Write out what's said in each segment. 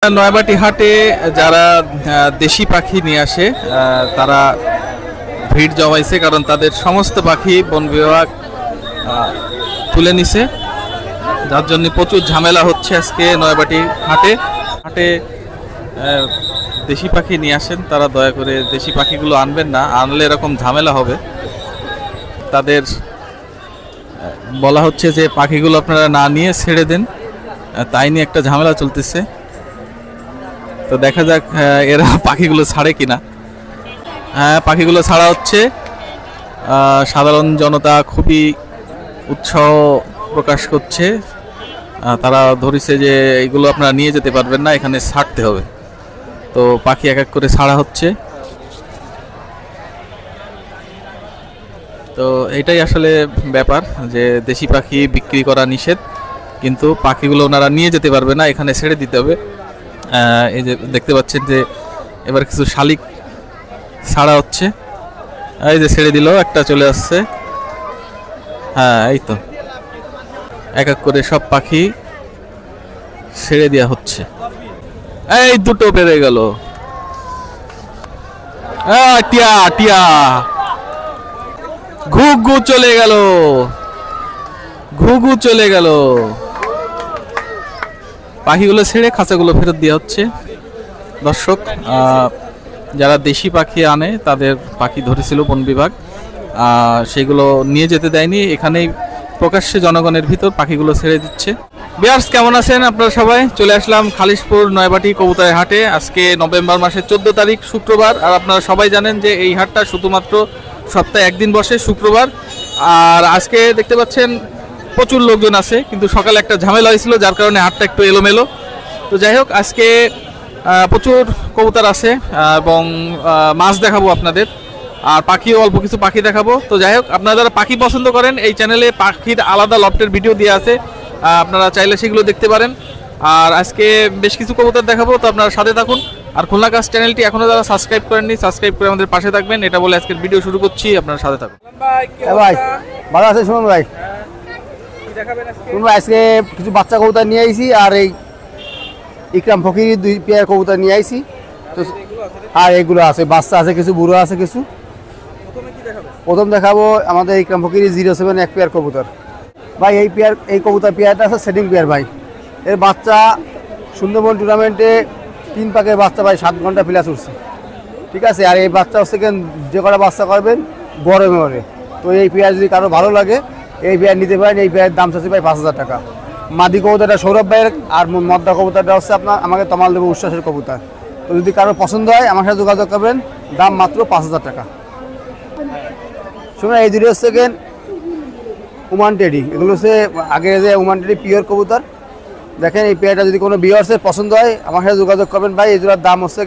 নয়াবাটি হাটে যারা দেশি পাখি নিয়ে আসে তারা ভিড় জমাইছে, কারণ তাদের সমস্ত পাখি বন বিভাগ তুলে নিছে, যার জন্য প্রচুর ঝামেলা হচ্ছে আজকে নয়াবাটি হাটে। দেশি পাখি নিয়ে আসেন, তারা দয়া করে দেশি পাখিগুলো আনবেন না, আনলে এরকম ঝামেলা হবে। তাদের বলা হচ্ছে যে পাখিগুলো আপনারা না নিয়ে ছেড়ে দেন, তাই নিয়ে একটা ঝামেলা চলতেছে। তো দেখা যাক এরা পাখিগুলো ছাড়ে কিনা। হ্যাঁ, পাখিগুলো ছাড়া হচ্ছে। সাধারণ জনতা খুবই উৎসাহ প্রকাশ করছে। তারা ধরেছে যে এইগুলো আপনারা নিয়ে যেতে পারবেন না, এখানে ছাড়তে হবে। তো পাখি এক এক করে ছাড়া হচ্ছে। তো এটাই আসলে ব্যাপার, যে দেশি পাখি বিক্রি করা নিষেধ, কিন্তু পাখিগুলো ওনারা নিয়ে যেতে পারবে না, এখানে ছেড়ে দিতে হবে। এই যে দেখতে পাচ্ছেন যে এবার কিছু শালিক ছাড়া হচ্ছে। এই যে ছেড়ে দিল, একটা চলে আসছে। হ্যাঁ, এই তো এক এক করে সব পাখি ছেড়ে দেওয়া হচ্ছে। এই দুটো বেড়ে গেল। টিয়া টিয়া ঘুঘু চলে গেল, ঘুঘু চলে গেল। পাখিগুলো ছেড়ে খাঁচাগুলো ফেরত দেওয়া হচ্ছে। দর্শক, যারা দেশি পাখি আনে তাদের পাখি ধরেছিল বন বিভাগ, সেগুলো নিয়ে যেতে দেয়নি, এখানেই প্রকাশ্যে জনগণের ভিতর পাখিগুলো ছেড়ে দিচ্ছে। ভিউয়ার্স, কেমন আছেন আপনারা সবাই? চলে আসলাম খালিশপুর নয়াবাটি কবুতরের হাটে। আজকে নভেম্বর মাসের 14 তারিখ শুক্রবার। আর আপনারা সবাই জানেন যে এই হাটটা শুধুমাত্র সপ্তাহে একদিন বসে, শুক্রবার। আর আজকে দেখতে পাচ্ছেন প্রচুর লোকজন আছে, কিন্তু সকালে একটা ঝামেলা হয়েছিল, যার কারণে হাটটা একটু এলোমেলো। তো যাই হোক, আজকে প্রচুর কবুতর আছে এবং মাছ দেখাবো আপনাদের, আর পাখিও অল্প কিছু পাখি দেখাবো। তো যাই হোক, আপনারা যারা পাখি পছন্দ করেন, এই চ্যানেলে পাখির আলাদা লফটের ভিডিও দেওয়া আছে, আপনারা চাইলে সেগুলো দেখতে পারেন। আর আজকে বেশ কিছু কবুতর দেখাবো, তো আপনারা সাথে থাকুন। আর খুলনা কাজ চ্যানেলটি এখনও যারা সাবস্ক্রাইব করেননি, সাবস্ক্রাইব করে আমাদের পাশে থাকবেন, এটা বলে আজকের ভিডিও শুরু করছি। আপনারা সাথে থাকুন। ভাই ভালো আছে সুমন ভাই? আজকে কিছু বাচ্চা কবুতর নিয়ে আইছি, আর এই ইকরাম ফকির 2 পেয়ার কবুতর নিয়ে আইছি। তো আর এগুলো আছে, বাচ্চা আছে কিছু, বুড়ো আছে কিছু। প্রথম দেখাবো আমাদের ইকরাম ফকির 07 এক পেয়ার কবুতর। ভাই এই কবুতর পেয়ারটা আছে সেটিং পেয়ার ভাই। এর বাচ্চা সুন্দরবন টুর্নামেন্টে 3 পাকের বাচ্চা ভাই 7 ঘন্টা ফিলাস উঠছে, ঠিক আছে। আর এই বাচ্চা হচ্ছে যে কটা বাচ্চা করবেন গরমে মরে। তো এই পেয়ার যদি কারো ভালো লাগে এই পেয়ার নিতে পারেন। এই পেয়ারের দাম চাচ্ছি ভাই 5000 টাকা। মাদি কবুতরটা সৌরভ ভাইয়ের, আর মদ্দা কবুতরটা হচ্ছে আমাকে তমাল দেবো উচ্ছ্বাসের কবুতর। তো যদি কারো পছন্দ হয় আমার সাথে যোগাযোগ করবেন, দাম মাত্র 5000 টাকা। শুনুন, এই দুটো হচ্ছে ওমান টেডি। এগুলো হচ্ছে আগে যে ওমান টেডি পিওর কবুতর। দেখেন, এই পেয়ারটা যদি কোনো ভিউয়ার্সের পছন্দ হয় আমার সাথে যোগাযোগ করবেন ভাই। এই দুটার দাম হচ্ছে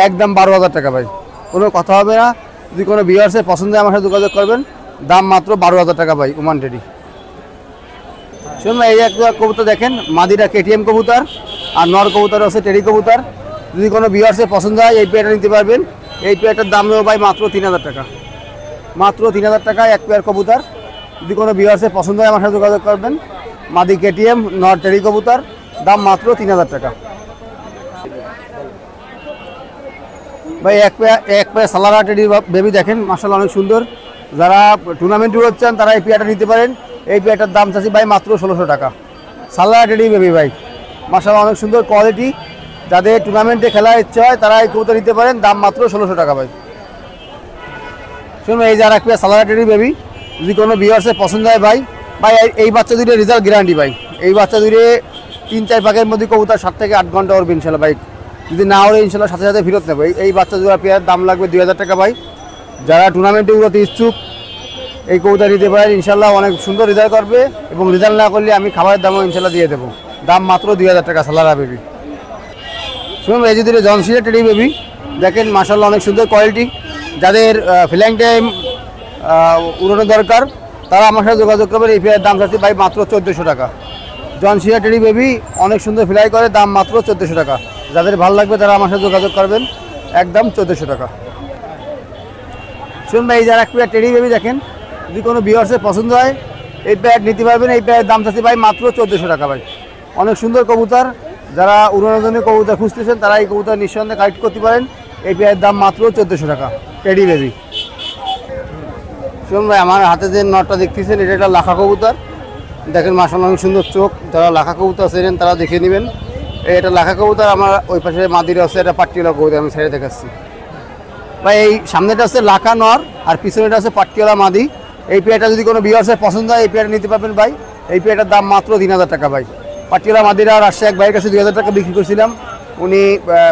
একদম 12000 টাকা ভাই, কোনো কথা হবে না। যদি কোনো ভিউয়ার্সের পছন্দ হয় আমার সাথে যোগাযোগ করবেন, দাম মাত্র 12000 টাকা ভাই ওমান টেডি। শুনুন, এই একটা কবুতর দেখেন, মাদিটা কেটিএম কবুতর, আর নর কবুতর হচ্ছে টেডি কবুতর। যদি কোনো ভিউয়ার্সের পছন্দ হয় এই পেয়ারটা নিতে পারবেন। এই পেয়ারটার দাম নেবো ভাই মাত্র 3000 টাকা, মাত্র 3000 টাকা এক পেয়ার কবুতর। যদি কোনো ভিউয়ার্সের পছন্দ হয় আমার সাথে যোগাযোগ করবেন। মাদি কেটিএম, নর টেডি কবুতর, দাম মাত্র 3000 টাকা ভাই। এক পেয়ার সালারা টেডি বেবি দেখেন, মাশাআল্লাহ অনেক সুন্দর। যারা টুর্নামেন্টে উড়াচ্ছেন তারা এই পেয়ারটা নিতে পারেন। এই পেয়ারটার দাম চাচ্ছি ভাই মাত্র 1600 টাকা। সালারা টেডি বেবি ভাই, মাশাআল্লাহ অনেক সুন্দর কোয়ালিটি। যাদের টুর্নামেন্টে খেলার ইচ্ছা হয় তারা এই কবুতর নিতে পারেন, দাম মাত্র 1600 টাকা ভাই। শুনুন, এই যে আর এক পেয়ার সালারা টেডি বেবি, যদি কোনো ভিউয়ার্সের পছন্দ হয় ভাই, এই বাচ্চা দুটো রেজাল্ট গ্যারান্টি ভাই। এই বাচ্চা দুটো 3-4 পাকের মধ্যে কবুতর 7 থেকে 8 ঘন্টা ওরবে ইনশাল্লাহ ভাই। যদি না ওরে ইনশাল্লাহ সাথে সাথে ফেরত নেবে। এই বাচ্চা দুটো পেয়ার দাম লাগবে 2000 টাকা ভাই। যারা টুর্নামেন্টে উড়াতে ইচ্ছুক এই কবুতর নিতে পারেন, ইনশাল্লাহ অনেক সুন্দর রেজাল্ট করবে, এবং রেজাল্ট না করলে আমি খাবারের দামও ইনশাল্লাহ দিয়ে দেবো। দাম মাত্র 2000 টাকা সালারা বেবি। শুনুন, এই যে দুটো জনসিনা টেডি বেবি দেখেন, মাশাআল্লাহ অনেক সুন্দর কোয়ালিটি। যাদের ফ্লাইং টাইম উড়ানো দরকার তারা আমার সাথে যোগাযোগ করবেন। এই পেয়ারের দাম চাচ্ছি ভাই মাত্র 1400 টাকা। জনসিনা টেডি বেবি অনেক সুন্দর ফ্লাই করে, দাম মাত্র 1400 টাকা। যাদের ভালো লাগবে তারা আমার সাথে যোগাযোগ করবেন, একদম 1400 টাকা। শুনুন ভাই, এই যারা এক পেয়ার টেডি বেবি দেখেন, যদি কোনো ভিউয়ার্সের পছন্দ হয় এই পেয়ার নিতে পারবেন। এই পেয়ারের দাম চাচ্ছি ভাই মাত্র 1400 টাকা ভাই। অনেক সুন্দর কবুতর, যারা উড়ানোর জন্য কবুতর খুঁজতেছেন তারা এই কবুতর নিঃসন্দেহে কালেক্ট করতে পারেন। এই পেয়ারের দাম মাত্র 1400 টাকা, টেডি বেবি। শুনুন ভাই, আমার হাতে যে নটটা দেখতেছেন এটা একটা লাখা কবুতর। দেখেন মাশাআল্লাহ অনেক সুন্দর চোখ। যারা লাখা কবুতর চেনেন তারা দেখে নেবেন। এটা লাখা কবুতর। আমার ওই পাশে মাদির আছে, এটা পাট্টিওয়ালা কবুতর, আমি ছেড়ে দেখাচ্ছি ভাই। এই সামনেটা আছে লাখা নর আর পিছনেটা আছে পাট্টিওয়ালা মাদি। এই পেয়ারটা যদি কোনো ভিউয়ার্সের পছন্দ হয় এই পেয়ারটা নিতে পারবেন ভাই। এই পেয়ারটার দাম মাত্র 3000 টাকা ভাই। পাট্টিওয়ালা মাদিরা রাজশাহী এক ভাইয়ের কাছে 2000 টাকা বিক্রি করছিলাম। উনি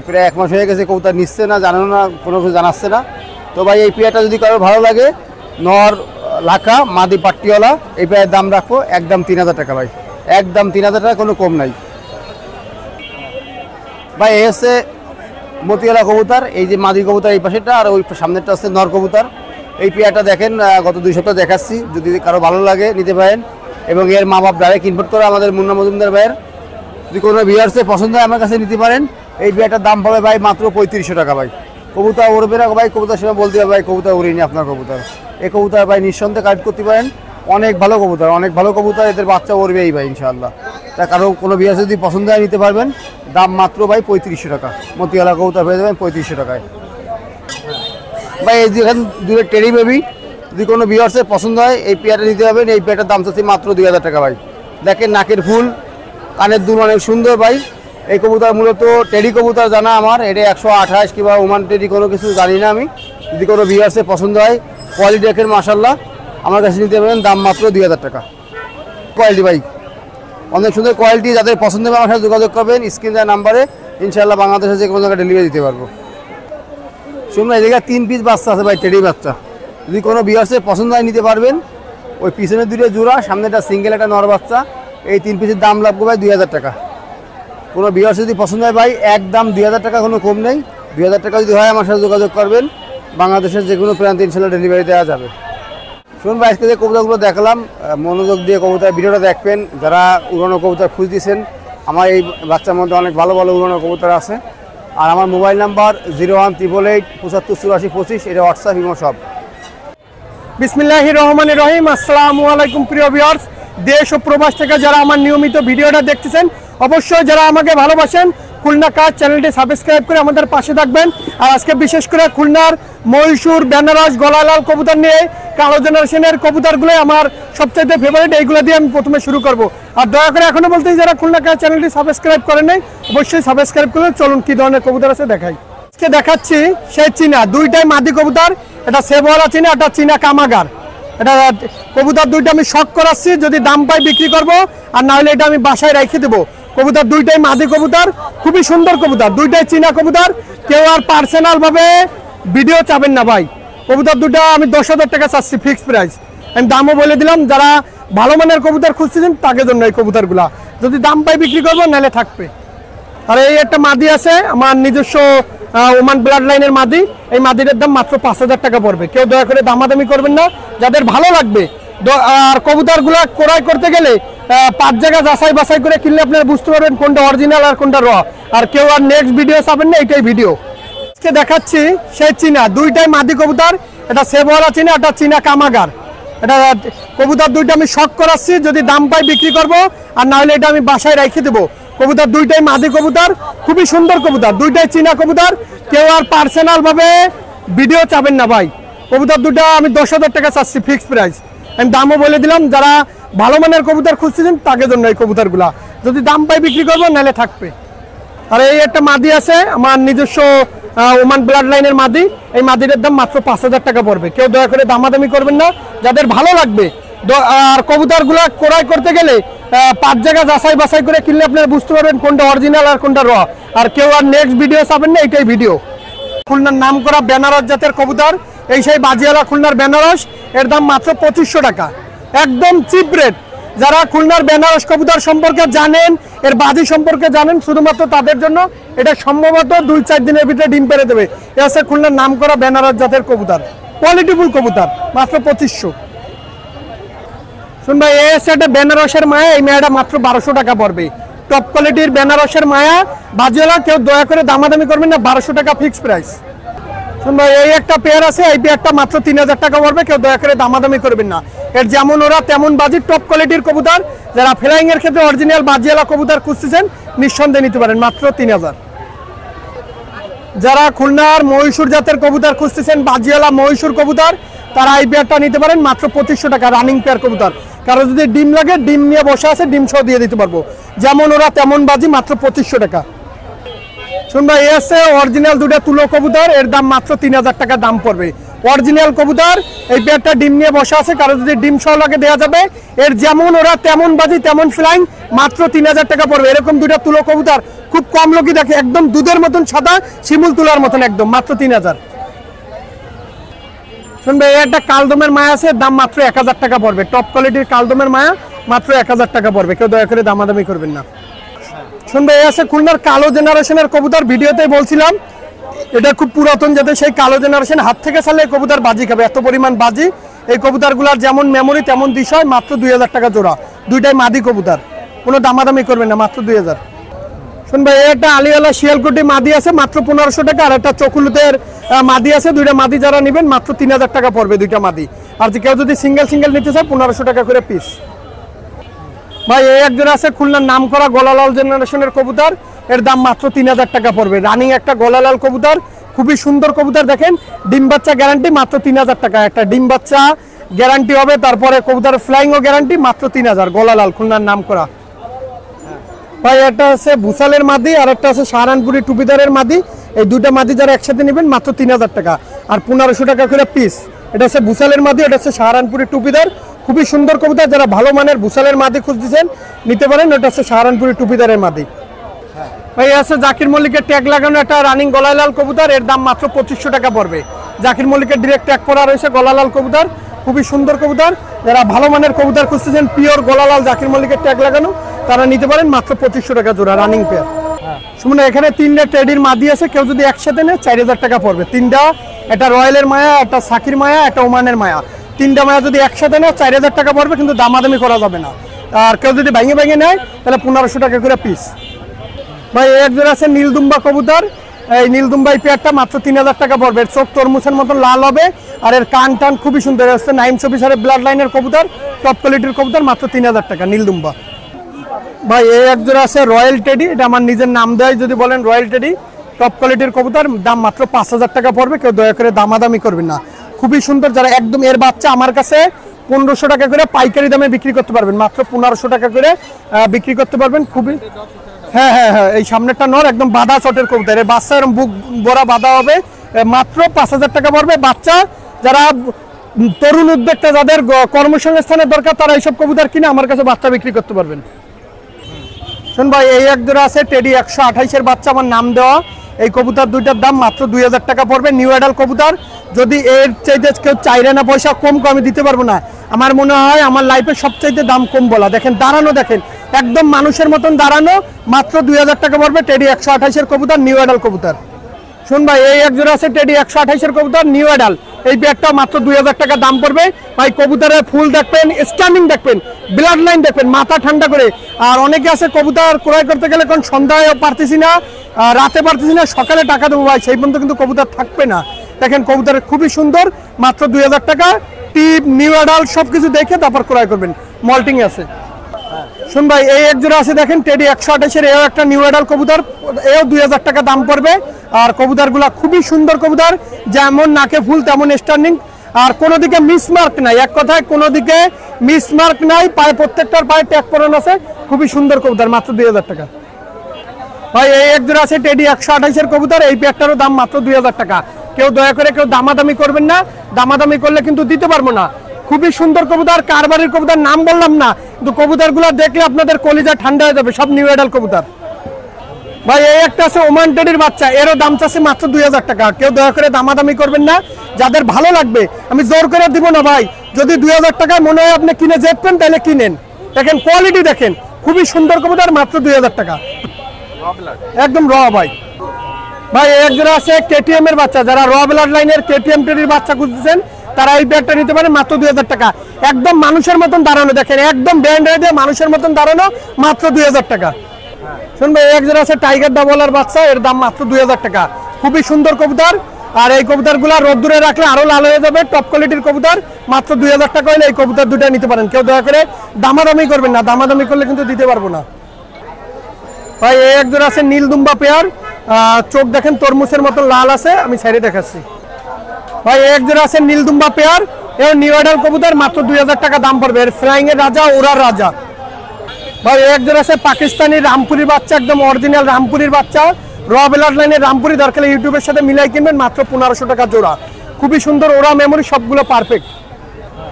প্রায় 1 মাস হয়ে গেছে কবুতর নিচ্ছে না, জানানো না, কোনো কিছু জানাচ্ছে না। তো ভাই এই পেয়ারটা যদি কারো ভালো লাগে, নর লাখা মাদি পাট্টিওয়ালা, এই পেয়ারের দাম রাখবো একদম 3000 টাকা ভাই, একদম 3000 টাকা, কোনো কম নাই ভাই। এই হচ্ছে মতিওয়ালা কবুতর। এই যে মাদি কবুতর এই পাশেটা, আর ওই সামনেরটা হচ্ছে নর কবুতর। এই পেয়ারটা দেখেন গত 2 সপ্তাহ দেখাচ্ছি, যদি কারো ভালো লাগে নিতে পারেন। এবং এর মা বাপ ডাইরেক্ট ইনপুট করে আমাদের মুন্না মজুমদার ভাইয়ের। যদি কোনো ভিউয়ার্সের পছন্দ হয় আমার কাছে নিতে পারেন। এই পেয়ারটার দাম পাবে ভাই মাত্র 3500 টাকা ভাই। কবুতর উড়বে না ভাই, কবুতর সেটা বলতে হবে ভাই কবুতর উড়িনি আপনার কবুতর। এই কবুতর ভাই নিঃসন্দেহে কালেক্ট করতে পারেন। অনেক ভালো কবুতর, অনেক ভালো কবুতর, এদের বাচ্চা উড়বেই ভাই ইনশাআল্লাহ। তা কারো কোনো ভিউয়ার্স যদি পছন্দ হয় নিতে পারবেন। দাম মাত্র ভাই 3500 টাকা। মতিওয়ালা কবুতর পেয়ে যাবেন 3500 টাকায় ভাই। এই যেখানে দুটো টেডি বেবি, যদি কোনো ভিউয়ার্সের পছন্দ হয় এই পেয়ারটা নিতে পারবেন। এই পেয়ারটার দাম চাচ্ছি মাত্র 2000 টাকা ভাই। দেখেন নাকের ফুল, কানের দুল অনেক সুন্দর ভাই। এই কবুতর মূলত টেডি কবুতর জানা আমার, এটা 128 কিংবা ওমান টেডি কোনো কিছু জানি না আমি। যদি কোনো ভিউয়ার্সের পছন্দ হয়, কোয়ালিটি দেখেন মাশাআল্লাহ, আমার কাছে নিতে পারবেন। দাম মাত্র 2000 টাকা। কোয়ালিটি ভাই অনেক সুন্দর কোয়ালিটি। যাদের পছন্দ হবে আমার সাথে যোগাযোগ করবেন স্ক্রিন দেওয়া নাম্বারে। ইনশাআল্লাহ বাংলাদেশে যে কোনো জায়গায় ডেলিভারি দিতে পারবো। শুনুন এই জায়গায় 3 পিস বাচ্চা আছে ভাই, টেডি বাচ্চা। যদি কোনো ভিউয়ার্সের পছন্দ হয় নিতে পারবেন। ওই পিছনের 2টা জোড়া, সামনেটা সিঙ্গেল একটা নর বাচ্চা। এই 3 পিসের দাম লাগবে ভাই 2000 টাকা। কোনো ভিউয়ার্স যদি পছন্দ হয় ভাই একদম 2000 টাকা, কোনো কম নেই। 2000 টাকা যদি হয় আমার সাথে যোগাযোগ করবেন। বাংলাদেশের যে কোনো প্রান্তে ইনশাআল্লাহ ডেলিভারি দেওয়া যাবে। শুনুন ভাই, আজকে যে কবুতরগুলো দেখালাম, মনোযোগ দিয়ে কবুতর ভিডিওটা দেখবেন। যারা উড়ানো কবুতর খুঁজতেছেন, আমার এই বাচ্চার মধ্যে অনেক ভালো ভালো উড়ানো কবুতর আছে। আর আমার মোবাইল নাম্বার 01888 75 84 25, এটা হোয়াটসঅ্যাপ ইমো সব। বিসমিল্লাহির রহমানির রহিম। আসসালামু আলাইকুম প্রিয় ভিউয়ার্স, দেশ ও প্রবাস থেকে যারা আমার নিয়মিত ভিডিওটা দেখতেছেন, অবশ্যই যারা আমাকে ভালোবাসেন খুলনা কাজ চ্যানেলটি সাবস্ক্রাইব করে আমাদের পাশে থাকবেন। আর আজকে বিশেষ করে খুলনার মহীশূর, বেনারস, গলালাল কবুতর নিয়ে কালো জেনারেশনের কবুতরগুলো আমার সবচেয়ে ফেভারিট। এইগুলো দিয়ে আমি প্রথমে শুরু করব। আর দয়া করে এখনো বলতে যারা খুলনা কাজ চ্যানেলটি সাবস্ক্রাইব করেন নাই, অবশ্যই সাবস্ক্রাইব করে চলুন কি ধরনের কবুতর আছে দেখাই। আজকে দেখাচ্ছি সেই চীনা, দুইটাই মাদি কবুতর। এটা সেবওয়ালা চীনা, এটা চীনা কামাগার। এটা কবুতর দুইটা আমি শখ করাচ্ছি, যদি দাম পাই বিক্রি করব, আর না হলে এটা আমি বাসায় রেখে দেবো। কবুতর দুইটাই মাদি কবুতর, খুবই সুন্দর কবুতর, দুইটাই চীনা কবুতর। কেউ আর পার্সোনাল ভাবে ভিডিও চাবেন না ভাই। কবুতর দুটো আমি 10,000 টাকা চাচ্ছি, ফিক্স প্রাইস। আমি দামও বলে দিলাম, যারা ভালো মানের কবুতর খুঁজতেছেন তাদের জন্য এই কবুতরগুলা। যদি দাম পাই বিক্রি করবো, নাহলে থাকবে। আর এই একটা মাদি আছে আমার নিজস্ব ওমান ব্লাড লাইনের মাদি। এই মাদিটার দাম মাত্র 5000 টাকা পড়বে। কেউ দয়া করে দামাদামি করবেন না, যাদের ভালো লাগবে। আর কবুতরগুলা ক্রয় করতে গেলে 5 জায়গা যাচাই বাছাই করে কিনলে আপনারা বুঝতে পারবেন কোনটা অরিজিনাল আর কোনটা র। আর কেউ আর নেক্সট ভিডিও চাবেন না, এটাই ভিডিও। আজকে দেখাচ্ছি সেই চীনা, দুইটাই মাদি কবুতর। এটা সেবওয়ালা চীনা, এটা চীনা কামাগার। এটা কবুতর দুইটা আমি শখ করাচ্ছি, যদি দাম পাই বিক্রি করব, আর না হলে এটা আমি বাসায় রেখে দেবো। কবুতর দুইটাই মাদি কবুতর, খুবই সুন্দর কবুতর, দুইটাই চীনা কবুতর। কেউ আর পার্সোনাল ভাবে ভিডিও চাবেন না ভাই। কবুতর দুটো আমি 10,000 টাকা চাচ্ছি, ফিক্স প্রাইস। আমি দামও বলে দিলাম, যারা ভালো মানের কবুতর খুঁজতেছেন তাদের জন্য এই কবুতরগুলা। যদি দাম পাই বিক্রি করবো, নাহলে থাকবে। আর এই একটা মাদি আছে আমার নিজস্ব ওমান ব্লাড লাইনের মাদি। এই মাদিটার দাম মাত্র 5000 টাকা পড়বে। কেউ দয়া করে দামাদামি করবেন না, যাদের ভালো লাগবে। আর কবুতরগুলা ক্রয় করতে গেলে 5 জায়গা যাচাই বাছাই করে কিনলে আপনারা বুঝতে পারবেন কোনটা অরিজিনাল আর কোনটা র। আর কেউ আর নেক্সট ভিডিও চাবেন না, এটাই ভিডিও। খুলনার নাম করা বেনারস জাতের কবুতর, এই সেই বাজিওয়ালা খুলনার বেনারস। এর দাম মাত্র 2500 টাকা, একদম চিপ রেট। যারা খুলনার বেনারস কবুতর সম্পর্কে জানেন, এর বাজি সম্পর্কে জানেন, শুধুমাত্র তাদের জন্য। এটা সম্ভবত 2-4 দিনের ভিতরে ডিম পেড়ে দেবে। এ আছে খুলনার নাম করা বেনারস জাতের কবুতর, কোয়ালিটিফুল কবুতর, মাত্র 2500। শুন ভাই, এই আছে একটা বেনারসের মায়া। এই মায়াটা মাত্র 1200 টাকা পড়বে। টপ কোয়ালিটির বেনারসের মায়া, বাজিওয়ালা। কেউ দয়া করে দামাদামি করবেন না, 1200 টাকা ফিক্স প্রাইস। শুন ভাই, এই একটা পেয়ার আছে, এই পেয়ারটা মাত্র 3000 টাকা পড়বে। কেউ দয়া করে দামাদামি করবেন না। এর যেমন ওরা তেমন বাজি, টপ কোয়ালিটির কবুতর। যারা ফ্লাইং এর ক্ষেত্রে অরিজিনাল বাজিওয়ালা কবুতর খুঁজতেছেন নিঃসন্দেহে নিতে পারেন মাত্র 3000। যারা খুলনার মহীশূর জাতের কবুতর খুঁজতেছেন বাজিওয়ালা মহীশূর কবুতর, তারা এই পেয়ারটা নিতে পারেন মাত্র 2500 টাকা, রানিং পেয়ার কবুতর। কারো যদি ডিম লাগে ডিম নিয়ে বসে আছে, ডিম সহ দিয়ে দিতে পারবো, যেমন ওরা তেমন বাজি, মাত্র 2500 টাকা। শুনবা এই আছে অরিজিনাল দুটা তুলো কবুতর, এর দাম মাত্র 3000 টাকা দাম পড়বে। অরিজিনাল কবুতর, এই পেয়ারটা ডিম নিয়ে বসে আছে, কারো যদি ডিম সহ লাগে দেওয়া যাবে। এর যেমন ওরা তেমন বাজি তেমন ফ্লাইং, মাত্র 3000 টাকা পড়বে। এরকম দুটা তুলো কবুতর খুব কম লোকই দেখে, একদম দুধের মতন সাদা, শিমুল তুলার মতন একদম, মাত্র 3000। শুনবে এই একটা কালদমের মায়া আছে, দাম মাত্র 1000 টাকা পড়বে। টপ কোয়ালিটির কালদমের মায়া, মাত্র 1000 টাকা পড়বে। কেউ দয়া করে দামাদামি করবেন না। শুনবে এই আছে খুলনার কালো জেনারেশনের কবুতর, ভিডিওতেই বলছিলাম এটা খুব পুরাতন যাতে, সেই কালো জেনারেশন হাত থেকে ছাড়লে এই কবুতর বাজি খাবে, এত পরিমাণ বাজি। এই কবুতরগুলোর যেমন মেমোরি তেমন বিষয়, মাত্র 2000 টাকা জোড়া। দুইটাই মাদি কবুতর, কোনো দামাদামি করবেন না, মাত্র 2000। শুনবে এই একটা আলিওয়ালা শিয়ালকুটি মাদি আছে, মাত্র 1500 টাকা। আর একটা চকুলুতের মাদি আছে, দুইটা মাদি যারা নেবেন মাত্র 3000 টাকা পড়বে দুইটা মাদি। আর কেউ যদি সিঙ্গেল সিঙ্গেল নিতে চায় 1500 টাকা করে পিস। ভাই এই একজন আছে খুলনার নাম করা গলালাল জেনারেশনের কবুতর, এর দাম মাত্র 3000 টাকা পড়বে। রানিং একটা গলালাল কবুতর, খুবই সুন্দর কবুতর। দেখেন ডিম বাচ্চা গ্যারান্টি, মাত্র 3000 টাকা। একটা ডিম বাচ্চা গ্যারান্টি হবে, তারপরে কবুতর ফ্লাইংও গ্যারান্টি, মাত্র 3000। গলালাল খুলনার নাম করা। ভাই একটা আছে ভুসালের মাদি, আর একটা আছে সাহারানপুরি টুপিদারের মাদি। এই দুইটা মাদি যারা একসাথে নেবেন মাত্র 3000 টাকা, আর 1500 টাকা করে পিস। এটা হচ্ছে ভুসালের মাদি, এটা হচ্ছে সাহারানপুরি টুপিদার, খুবই সুন্দর কবুতর। যারা ভালো মানের ভুসালের মাদি খুঁজতেছেন নিতে পারেন, ওটা হচ্ছে সাহারানপুরি টুপিদারের মাদি। ভাই আছে জাকির মল্লিকের ট্যাগ লাগানো একটা রানিং গলালাল কবুতর, এর দাম মাত্র 2500 টাকা পড়বে। জাকির মল্লিকের ডিরেক্ট ট্যাগ করা রয়েছে গলালাল কবুতর, খুবই সুন্দর কবুতর। যারা ভালো মানের কবুতর খুঁজতেছেন পিওর গলালাল জাকির মল্লিকের ট্যাগ লাগানো, তারা নিতে পারেন মাত্র 2500 টাকা জোড়া, রানিং পেয়ার। শুনুন এখানে 3টা টেডির মাদি আছে, কেউ যদি একসাথে নেয় 4000 টাকা পড়বে। 3টা, একটা রয়্যালের মায়া, একটা সাকির মায়া, একটা ওমানের মায়া। 3টা মায়া যদি একসাথে নেয় 4000 টাকা পড়বে, কিন্তু দামাদামি করা যাবে না। আর কেউ যদি ভেঙে ভেঙে নেয় তাহলে 1500 টাকা করে পিস। ভাই এই একজন আছে নীলদুম্বা কবুতর, এই নীলদুম্বা এই পেয়ারটা মাত্র 3000 টাকা পড়বে। এর চোখ তরমুজের মতন লাল হবে, আর এর কান টান খুবই সুন্দর। হচ্ছে নাইম অফিসারের ব্লাড লাইনের কবুতর, টপ কোয়ালিটির কবুতর, মাত্র 3000 টাকা নীলদুম্বা। ভাই এই একজন আছে রয়্যাল টেডি, এটা আমার নিজের নাম দেয় যদি বলেন রয়্যাল টেডি, টপ কোয়ালিটির কবুতর, দাম মাত্র 5000 টাকা পড়বে। কেউ দয়া করে দামাদামি করবেন না, খুবই সুন্দর। যারা একদম এর বাচ্চা আমার কাছে 1500 টাকা করে পাইকারি দামে বিক্রি করতে পারবেন, মাত্র 1500 টাকা করে বিক্রি করতে পারবেন। খুবই হ্যাঁ হ্যাঁ হ্যাঁ, এই সামনেরটা নর একদম বাঁধা চটের কবুতর, এর বাচ্চা এরকম বুক বড়া বাঁধা হবে, মাত্র 5000 টাকা পড়বে। বাচ্চা যারা তরুণ উদ্যোক্তা, যাদের কর্মসংস্থানের দরকার, তারা এইসব কবুতর কিনে আমার কাছে বাচ্চা বিক্রি করতে পারবেন। শুন ভাই এই এক জোড়া আছে টেডি 128-এর বাচ্চা, আমার নাম দেওয়া। এই কবুতর দুইটার দাম মাত্র 2000 টাকা পড়বে। নিউ অ্যাডাল কবুতর, যদি এর চাইতে কেউ চাইলে না পয়সা কম আমি দিতে পারবো না। আমার মনে হয় আমার লাইফে সবচাইতে দাম কম বলা। দেখেন দাঁড়ানো, দেখেন একদম মানুষের মতন দাঁড়ানো, মাত্র 2000 টাকা পড়বে। টেডি 128-এর কবুতর, নিউ অ্যাডাল কবুতর। শুন ভাই এই এক জোড়া আছে টেডি 128-এর কবুতর, নিউ অ্যাডাল, এই ব্যাগটা মাত্র 2000 টাকা দাম পড়বে। ভাই কবুতরের ফুল দেখবেন, স্ট্যান্ডিং দেখবেন, ব্লাড লাইন দেখবেন, মাথা ঠান্ডা করে। আর অনেকে আছে কবুতর ক্রয় করতে গেলে কারণ সন্ধ্যায় পারতেছি না, রাতে পারতেছি না, সকালে টাকা দেবো, ভাই সেই পর্যন্ত কিন্তু কবুতর থাকবে না। দেখেন কবুতর খুবই সুন্দর, মাত্র 2000 টাকা। টিপ নিউ অ্যাডাল সবকিছু দেখে তারপর ক্রয় করবেন, মল্টিং আছে। শুন ভাই এই এক জোড়া আছে দেখেন টেডি 128-এর, এও একটা নিউ অ্যাডাল কবুতর, এও 2000 টাকা দাম পড়বে। আর কবুতরগুলা খুবই সুন্দর কবুতর, যেমন নাকে ফুল তেমন স্ট্যান্ডিং, আর কোনো দিকে মিসমার্ক নাই, এক কথায় কোনো দিকে মিসমার্ক নাই। পায়ে প্রত্যেকটার পায়ে ট্যাগ পরানো আছে, খুবই সুন্দর কবুতর, মাত্র 2000 টাকা। ভাই এই এক জোড়া আছে টেডি 128-এর কবুতর, এই প্যাকটারও দাম মাত্র 2000 টাকা। কেউ দয়া করে কেউ দামাদামি করবেন না, দামাদামি করলে কিন্তু দিতে পারবো না। খুবই সুন্দর কবুতর, কারবারির কবুতর, নাম বললাম না, কিন্তু কবুতরগুলো দেখলে আপনাদের কলিজা ঠান্ডা হয়ে যাবে, সব নিউ অ্যাডাল কবুতর। ভাই এই একটা আছে ওমান টেডির বাচ্চা, এরও দাম চাচ্ছে মাত্র 2000 টাকা। কেউ দয়া করে দামাদামি করবেন না, যাদের ভালো লাগবে আমি জোর করে দিব না ভাই। যদি 2000 টাকায় মনে হয় আপনি কিনে যেতেন তাহলে কিনেন। দেখেন কোয়ালিটি দেখেন, খুবই সুন্দর কবুতর, মাত্র 2000 টাকা, একদম র। ভাই ভাই এই একজন আছে কেটিএম এর বাচ্চা, যারা র ব্লাড লাইনের কেটিএম টেডির বাচ্চা খুঁজতেছেন তারা এই ব্যাগটা নিতে পারেন, মাত্র 2000 টাকা। একদম মানুষের মতন দাঁড়ানো, দেখেন একদম ব্যান্ড দিয়ে মানুষের মতন দাঁড়ানো, মাত্র 2000 টাকা। শুনবে একজন আছে টাইগার ডাবলার বাচ্চা, এর দাম মাত্র 2000 টাকা। খুবই সুন্দর কবুতর, আর এই কবুতরগুলো রোদ্দুরে রাখলে আরো লাল হয়ে যাবে। টপ কোয়ালিটির কবুতর, মাত্র 2000 টাকা হলে এই কবুতর দুটো নিতে পারেন। কেউ দয়া করে দামাদামি করবেন না, দামাদামি করলে কিন্তু দিতে পারবো না ভাই। এই এক জোড়া আছে নীল দুম্বা পেয়ার, চোখ দেখেন তরমুজের মতো লাল আছে, আমি সাইডে দেখাচ্ছি ভাই। এই এক জোড়া আছে নীল দুম্বা পেয়ার, এর নিউ অর্ডার কবুতর, মাত্র 2000 টাকা দাম পড়বে। এর ফ্লাইং এর রাজা, ওরার রাজা ভাই। এই এক জোড়া আছে পাকিস্তানি রামপুরির বাচ্চা, একদম অরিজিনাল রামপুরির বাচ্চা, র ব্লাড লাইনের রামপুরি। দরকার ইউটিউবের সাথে মিলাই কিনবেন, মাত্র 1500 টাকা জোড়া। খুবই সুন্দর ওরা মেমোরি, সবগুলো পারফেক্ট।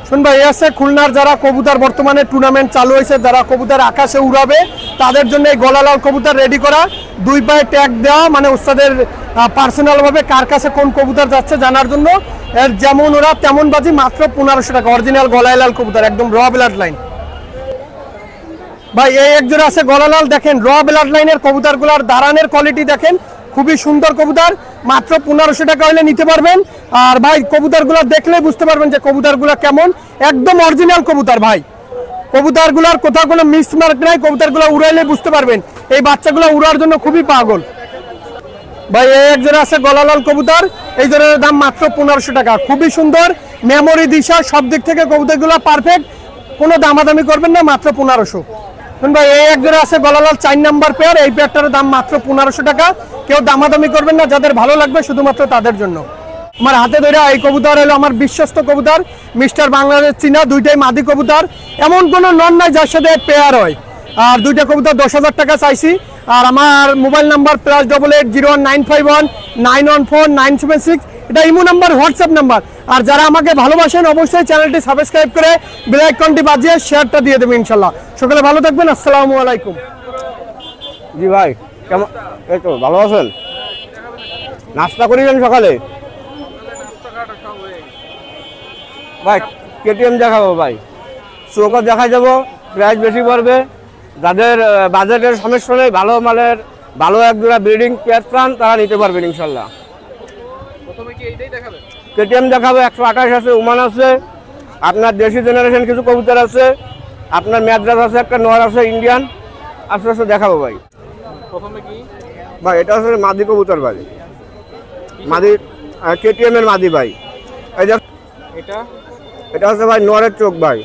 শুন ভাই, এই আছে খুলনার যারা কবুতর বর্তমানে টুর্নামেন্ট চালু হয়েছে, যারা কবুতর আকাশে উড়াবে তাদের জন্য এই গলালাল কবুতর রেডি করা, 2 পায়ে ট্যাগ দেওয়া, মানে ওস্তাদের পার্সোনাল ভাবে কার কাছে কোন কবুতর যাচ্ছে জানার জন্য। এর যেমন ওরা তেমন বাজি, মাত্র 1500 টাকা। অরিজিনাল গলালাল কবুতর, একদম র ব্লাড লাইন ভাই। এই এক জোড়া আছে গলালাল, দেখেন র ব্লাড লাইনের কবুতরগুলোর দাঁড়ানোর কোয়ালিটি দেখেন, খুবই সুন্দর কবুতর, মাত্র 1500 টাকা হলে নিতে পারবেন। আর ভাই কবুতরগুলো দেখলে বুঝতে পারবেন যে কবুতরগুলো কেমন, একদম অরিজিনাল কবুতর ভাই। কবুতরগুলোর কোথাও কোনো মিসমার্ক নাই, কবুতরগুলো উড়াইলে বুঝতে পারবেন। এই বাচ্চাগুলো উড়ার জন্য খুবই পাগল ভাই। এই এক জোড়া আছে গলালাল কবুতর, এই জোড়ার দাম মাত্র 1500 টাকা। খুবই সুন্দর মেমোরি, দিশা সব দিক থেকে কবুতরগুলো পারফেক্ট, কোনো দামাদামি করবেন না, মাত্র 1500 ভাই। এই এক জোড়া আছে গলালাল 4 নাম্বার পেয়ার, এই পেয়ারটার দাম মাত্র 1500 টাকা। কেউ দামাদামি করবেন না, যাদের ভালো লাগবে শুধুমাত্র তাদের জন্য। আমার হাতে ধরে এই কবুতর হলো আমার বিশ্বস্ত কবুতর, মিস্টার বাংলাদেশ চীনা, দুইটাই মাদি কবুতর। এমন কোনো নন নাই যার সাথে পেয়ার হয়। আর দুইটা কবুতর 10,000 টাকা চাইছি। আর আমার মোবাইল নাম্বার +8801951914 এটা ইমো নাম্বার, হোয়াটসঅ্যাপ নাম্বার। আর যারা আমাকে ভালোবাসেন অবশ্যই চ্যানেলটি সাবস্ক্রাইব করে বেল আইকনটি বাজিয়ে শেয়ারটা দিয়ে দেবেন ইনশাল্লাহ। সকলে ভালো থাকবেন, আসসালামু আলাইকুম। জি ভাই, কেমন? এই তো ভালো আছেন? নাস্তা করিলেন সকালে? ভাই কেটিএম দেখাবো ভাই, চৌকা দেখা যাবো, প্রাইস বেশি পড়বে। যাদের বাজেটের সমস্যা নেই, ভালো মালের ভালো এক জোড়া ব্রিডিং পেয়ার চান তারা নিতে পারবেন ইনশাল্লাহ। কেটিএম দেখাবো, 128 আছে, ওমান আছে, আপনার দেশি জেনারেশন কিছু কবুতর আছে, আপনার ম্যাদ্রাস আছে, একটা নর আছে ইন্ডিয়ান, আস্তে আস্তে দেখাবো ভাই। ভাই এটা হচ্ছে মাদি কবুতর ভাই, মাদি কেটিএম এর মাদি ভাই। এই যে এটা হচ্ছে ভাই নরের চোখ ভাই,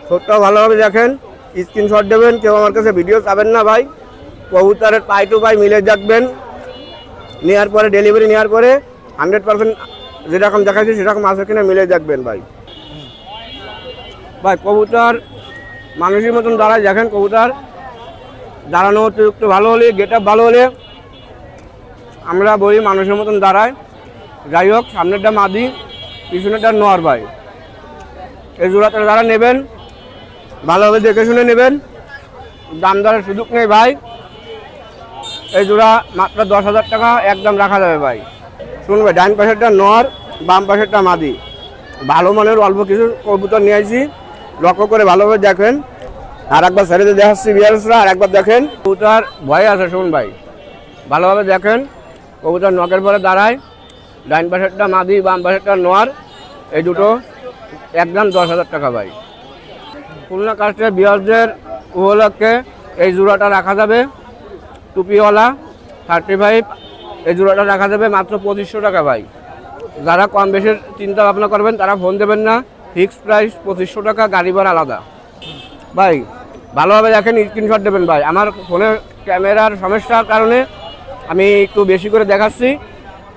ছোটটাও ভালোভাবে দেখেন, স্ক্রিনশট দেবেন। কেউ আমার কাছে ভিডিও চাবেন না ভাই, কবুতরের পাই টু পাই মিলে দেখবেন। নেওয়ার পরে ডেলিভারি নেওয়ার পরে 100% যেরকম দেখাচ্ছি সেরকম আছে কিনা মিলে দেখবেন ভাই। ভাই কবুতর মানুষের মতন দাঁড়ায়, দেখেন কবুতর দাঁড়ানো অতিরিক্ত ভালো হলে, গেট আপ ভালো হলে আমরা বলি মানুষের মতন দাঁড়ায়। যাই হোক, সামনেরটা মাদি, পিছনেরটা নর ভাই। এই জোড়াটা যারা নেবেন ভালোভাবে দেখে শুনে নেবেন, দাম দরের সুযোগ নেই ভাই। এই জোড়া মাত্র 10,000 টাকা একদম রাখা যাবে ভাই। শুনুন ভাই, ডান পাশেরটা নর, বাম পাশেরটা মাদি, ভালো মানের অল্প কিছু কবুতর নিয়ে আসি, লক্ষ্য করে ভালোভাবে দেখেন। আর একবার ছেড়ে দেখাচ্ছি বিয়ার্সরা, আর একবার দেখেন কবুতর ভয় আছে। শুনুন ভাই, ভালোভাবে দেখেন, কবুতর নখের পরে দাঁড়ায়, ডান পাশেরটা মাদি, বাম পাশেরটা নর, এই দুটো একদম 10,000 টাকা ভাই। খুলনা কাস্টের বিয়ার্সদের উপলক্ষে এই জোড়াটা রাখা যাবে, টুপিওয়ালা 35, এই জোড়াটা রাখা যাবে মাত্র 2500 টাকা ভাই। যারা কম বেশি চিন্তা ভাবনা করবেন তারা ফোন দেবেন না, ফিক্সড প্রাইস 2500 টাকা, গাড়ি ভাড়া আলাদা ভাই। ভালোভাবে দেখেন, স্ক্রিনশট দেবেন ভাই। আমার ফোনের ক্যামেরার সমস্যার কারণে আমি একটু বেশি করে দেখাচ্ছি।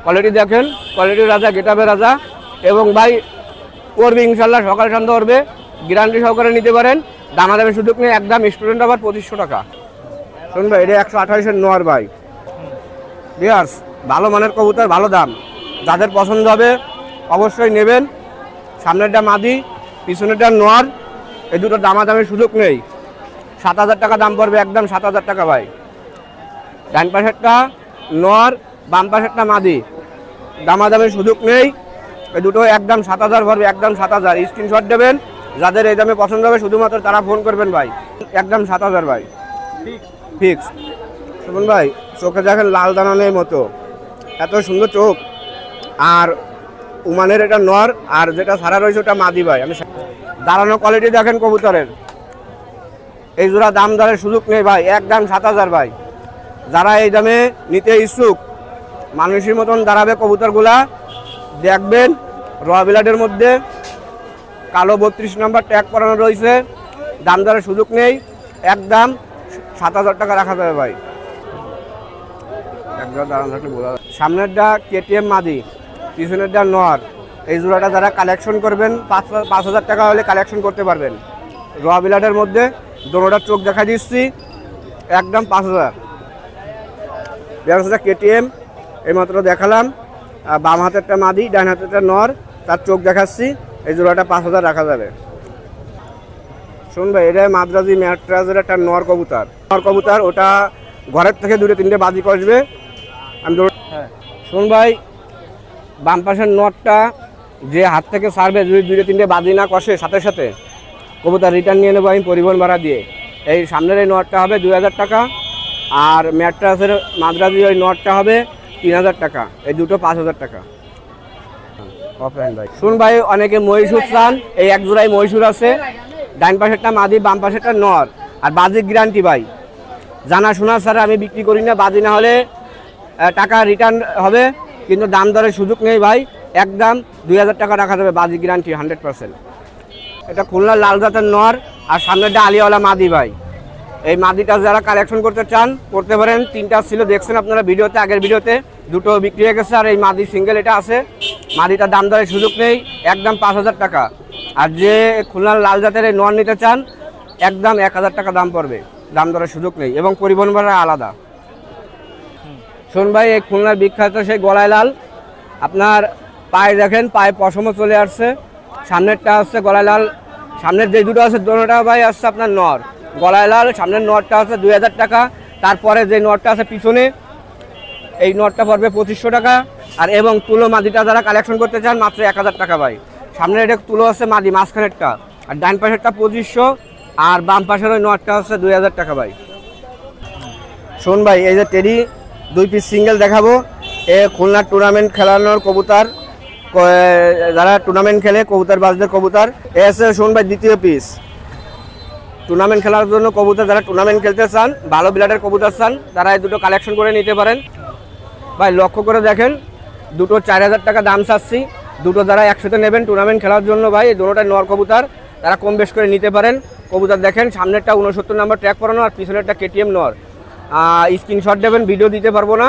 কোয়ালিটি দেখেন, কোয়ালিটির রাজা, গেটআপের রাজা। এবং ভাই করবে ইনশাল্লাহ, সকাল সন্ধ্যা করবে, গ্যারান্টি সহকারে নিতে পারেন। দামাদামের সুযোগ নেই, একদম স্টুডেন্ট আবার 2500 টাকা। শুনুন ভাই, এটা 128-এর নর ভাই। বিয়ার্স ভালো মানের কবুতর, ভালো দাম, যাদের পছন্দ হবে অবশ্যই নেবেন। সামনেরটা মাদি, পিছনেরটা নর, এই দুটো দামাদামের সুযোগ নেই। 7,000 টাকা দাম পড়বে, একদম 7,000 টাকা ভাই। ডান পাশেরটা নর, বাম পাশেরটা মাদি, দামাদামের সুযোগ নেই। এই দুটো একদম 7,000 পড়বে, একদম 7,000। স্ক্রিনশট দেবেন, যাদের এই দামে পছন্দ হবে শুধুমাত্র তারা ফোন করবেন ভাই। একদম 7,000 ভাই, ফিক্স। শুনুন ভাই, চোখে দেখেন লাল দানানের মতো, এত সুন্দর চোখ। আর উমানের এটা নর, আর যেটা সারা রয়েছে ওটা মাদি ভাই। আমি দাঁড়ানো কোয়ালিটি দেখেন কবুতরের, এই জোড়া দাম দরের সুযোগ নেই ভাই, একদম 7,000 ভাই। যারা এই দামে নিতে ইচ্ছুক মানুষের মতন দাঁড়াবে কবুতরগুলা, দেখবেন রবিলাটের মধ্যে কালো 32 নম্বর ট্যাগ করানো রয়েছে, দাম দরের সুযোগ নেই, একদম 7,000 টাকা রাখা যাবে ভাই। একদম দাঁড়ানো থাকলে বোঝা যাবে। সামনেরটা কেটিএম মাদি, পিছনেরটা নর। এই জোড়াটা যারা কালেকশন করবেন 5,000 টাকা হলে কালেকশন করতে পারবেন। রবিলাটের মধ্যে দোনোটার চোখ দেখা দিচ্ছি, একদম 5,000। কেটিএম এইমাত্র দেখালাম, বাম হাতেরটা মাদি, ডান হাতেরটা নর, তার চোখ দেখাচ্ছি। এই জোড়াটা 5,000 রাখা যাবে। শুনবে, এটা মাদ্রাজি ম্যাট্রাজের একটা নর কবুতর। ওটা ঘরের থেকে 2-3টে বাজি কষবে। আমি শুন ভাই, বাম পাশের নটটা যে হাত থেকে ছাড়বে, যদি 2-3টে বাজি না কষে সাথে সাথে কবুতর রিটার্ন নিয়ে নেবো আমি পরিবহন ভাড়া দিয়ে। এই সামনের এই নটটা হবে 2,000 টাকা, আর ম্যাট্রাসের মাদ্রাজি ওই নটটা হবে 3,000 টাকা। এই দুটো 5,000 টাকা। ভাই শুন ভাই, অনেকে মহীশূর চান, এই এক জোড়ায় মহীশূর আছে। ডান পাশেরটা মাদি, বাম পাশেরটা নর, আর বাজির গ্যারান্টি ভাই। জানা শোনা স্যার আমি বিক্রি করি না, বাজি না হলে টাকা রিটার্ন হবে, কিন্তু দাম দরের সুযোগ নেই ভাই। একদম 2,000 টাকা রাখা যাবে, বাজি গ্যারান্টি 100%। এটা খুলনার লাল জাতের নর, আর সামনেরটা আলিয়াওয়ালা মাদি ভাই। এই মাদিটা যারা কালেকশন করতে চান করতে পারেন। 3টা ছিল, দেখছেন আপনারা ভিডিওতে, আগের ভিডিওতে। 2টো বিক্রি হয়ে গেছে, আর এই মাদি সিঙ্গেল এটা আছে। মাদিটার দাম দরের সুযোগ নেই, একদম 5,000 টাকা। আর যে খুলনার লাল জাতের এই নর নিতে চান, একদম 1,000 টাকা দাম পড়বে, দাম দরের সুযোগ নেই, এবং পরিবহন ভাড়া আলাদা। শোন ভাই, এই খুলনার বিখ্যাত সেই গলায় লাল, আপনার পায়ে দেখেন, পায়ে পশমও চলে আসছে। সামনেরটা হচ্ছে গলায় লাল, সামনের যে দুটো আছে দুটোটা ভাই আসছে আপনার নর। গলায় লাল সামনের নটটা আছে 2,000 টাকা। তারপরে যে নটটা আছে পিছনে, এই নটটা পড়বে 2,500 টাকা। আর এবং তুলো মাদিটা যারা কালেকশন করতে চান, মাত্র 1,000 টাকা ভাই। সামনের এটা তুলো আছে মাদি, মাঝখানেরটা, আর ডান পাশেরটা 2,500, আর বাম পাশের ওই নটটা হচ্ছে 2,000 টাকা ভাই। শোন ভাই, এই যে টেডি 2 পিস সিঙ্গেল দেখাবো। এ খুলনার টুর্নামেন্ট খেলানোর কবুতর, যারা টুর্নামেন্ট খেলে কবুতর বাজদের কবুতর। এ আছে শোন ভাই দ্বিতীয় পিস। টুর্নামেন্ট খেলার জন্য কবুতর, যারা টুর্নামেন্ট খেলতে চান, ভালো ব্লাডের কবুতর চান, তারা এই দুটো কালেকশন করে নিতে পারেন ভাই। লক্ষ্য করে দেখেন, দুটো 4,000 টাকা দাম চাচ্ছি। দুটো যারা একসাথে নেবেন টুর্নামেন্ট খেলার জন্য ভাই, এই দুটোটা নর কবুতর, তারা কম বেশ করে নিতে পারেন। কবুতর দেখেন, সামনেরটা 69 নম্বর ট্র্যাক করানো, আর পিছনেরটা কেটিএম নর। স্ক্রিনশট দেবেন, ভিডিও দিতে পারবো না।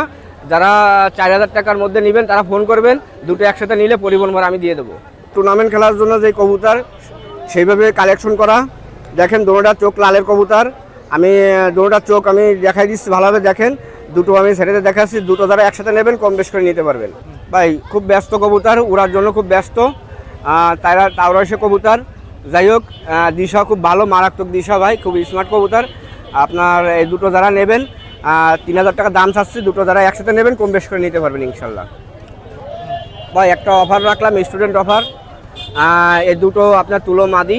যারা 4,000 টাকার মধ্যে নেবেন তারা ফোন করবেন, দুটো একসাথে নিলে পরিবহন ভাড়া আমি দিয়ে দেবো। টুর্নামেন্ট খেলার জন্য যে কবুতর, সেইভাবে কালেকশন করা। দেখেন দুটোটা চোখ লালের কবুতর, আমি দুটোটা চোখ আমি দেখাই দিচ্ছি ভালোভাবে দেখেন। দুটো আমি ছেড়েতে দেখাচ্ছি, দুটো যারা একসাথে নেবেন কম বেশ করে নিতে পারবেন ভাই। খুব ব্যস্ত কবুতর, উড়ার জন্য খুব ব্যস্ত, তারা এসে কবুতর। যাই হোক, দিশা খুব ভালো, মারাত্মক দিশা ভাই, খুব স্মার্ট কবুতর। আপনার এই দুটো যারা নেবেন 3,000 টাকা দাম চাচ্ছি। দুটো যারা একসাথে নেবেন কম বেশ করে নিতে পারবেন ইনশাল্লাহ ভাই। একটা অফার রাখলাম, স্টুডেন্ট অফার। এই দুটো আপনার তুলো মাদি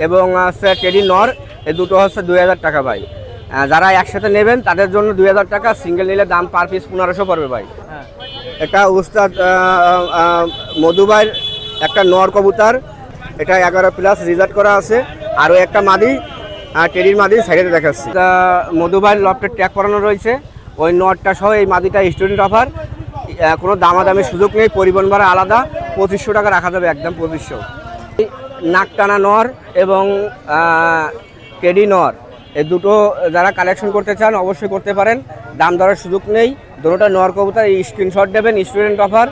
এবং হচ্ছে টেডি নর, এই দুটো হচ্ছে 2,000 টাকা ভাই। যারা একসাথে নেবেন তাদের জন্য 2,000 টাকা, সিঙ্গেল নিলে দাম পার পিস 1,500 পড়বে ভাই। এটা উস্তাদ মধুবাইয়ের একটা নর কবুতর, এটা 11+ রিজার্ভ করা আছে। আরও একটা মাদি, টেডির মাদি সাইডে দেখাচ্ছি। মধুবাইয়ের লফটের ট্যাগ করানো রয়েছে, ওই নটটা সহ এই মাদিটা স্টুডেন্ট অফার। কোনো দামাদামির সুযোগ নেই, পরিবহন ভাড়া আলাদা। 2,500 টাকা রাখা যাবে, একদম 2,500। নাকটানা নর এবং টেডি নর, এই দুটো যারা কালেকশন করতে চান অবশ্যই করতে পারেন, দাম দরের সুযোগ নেই। দুটোটা নর কবুতর, এই স্ক্রিনশট দেবেন, স্টুডেন্ট অফার।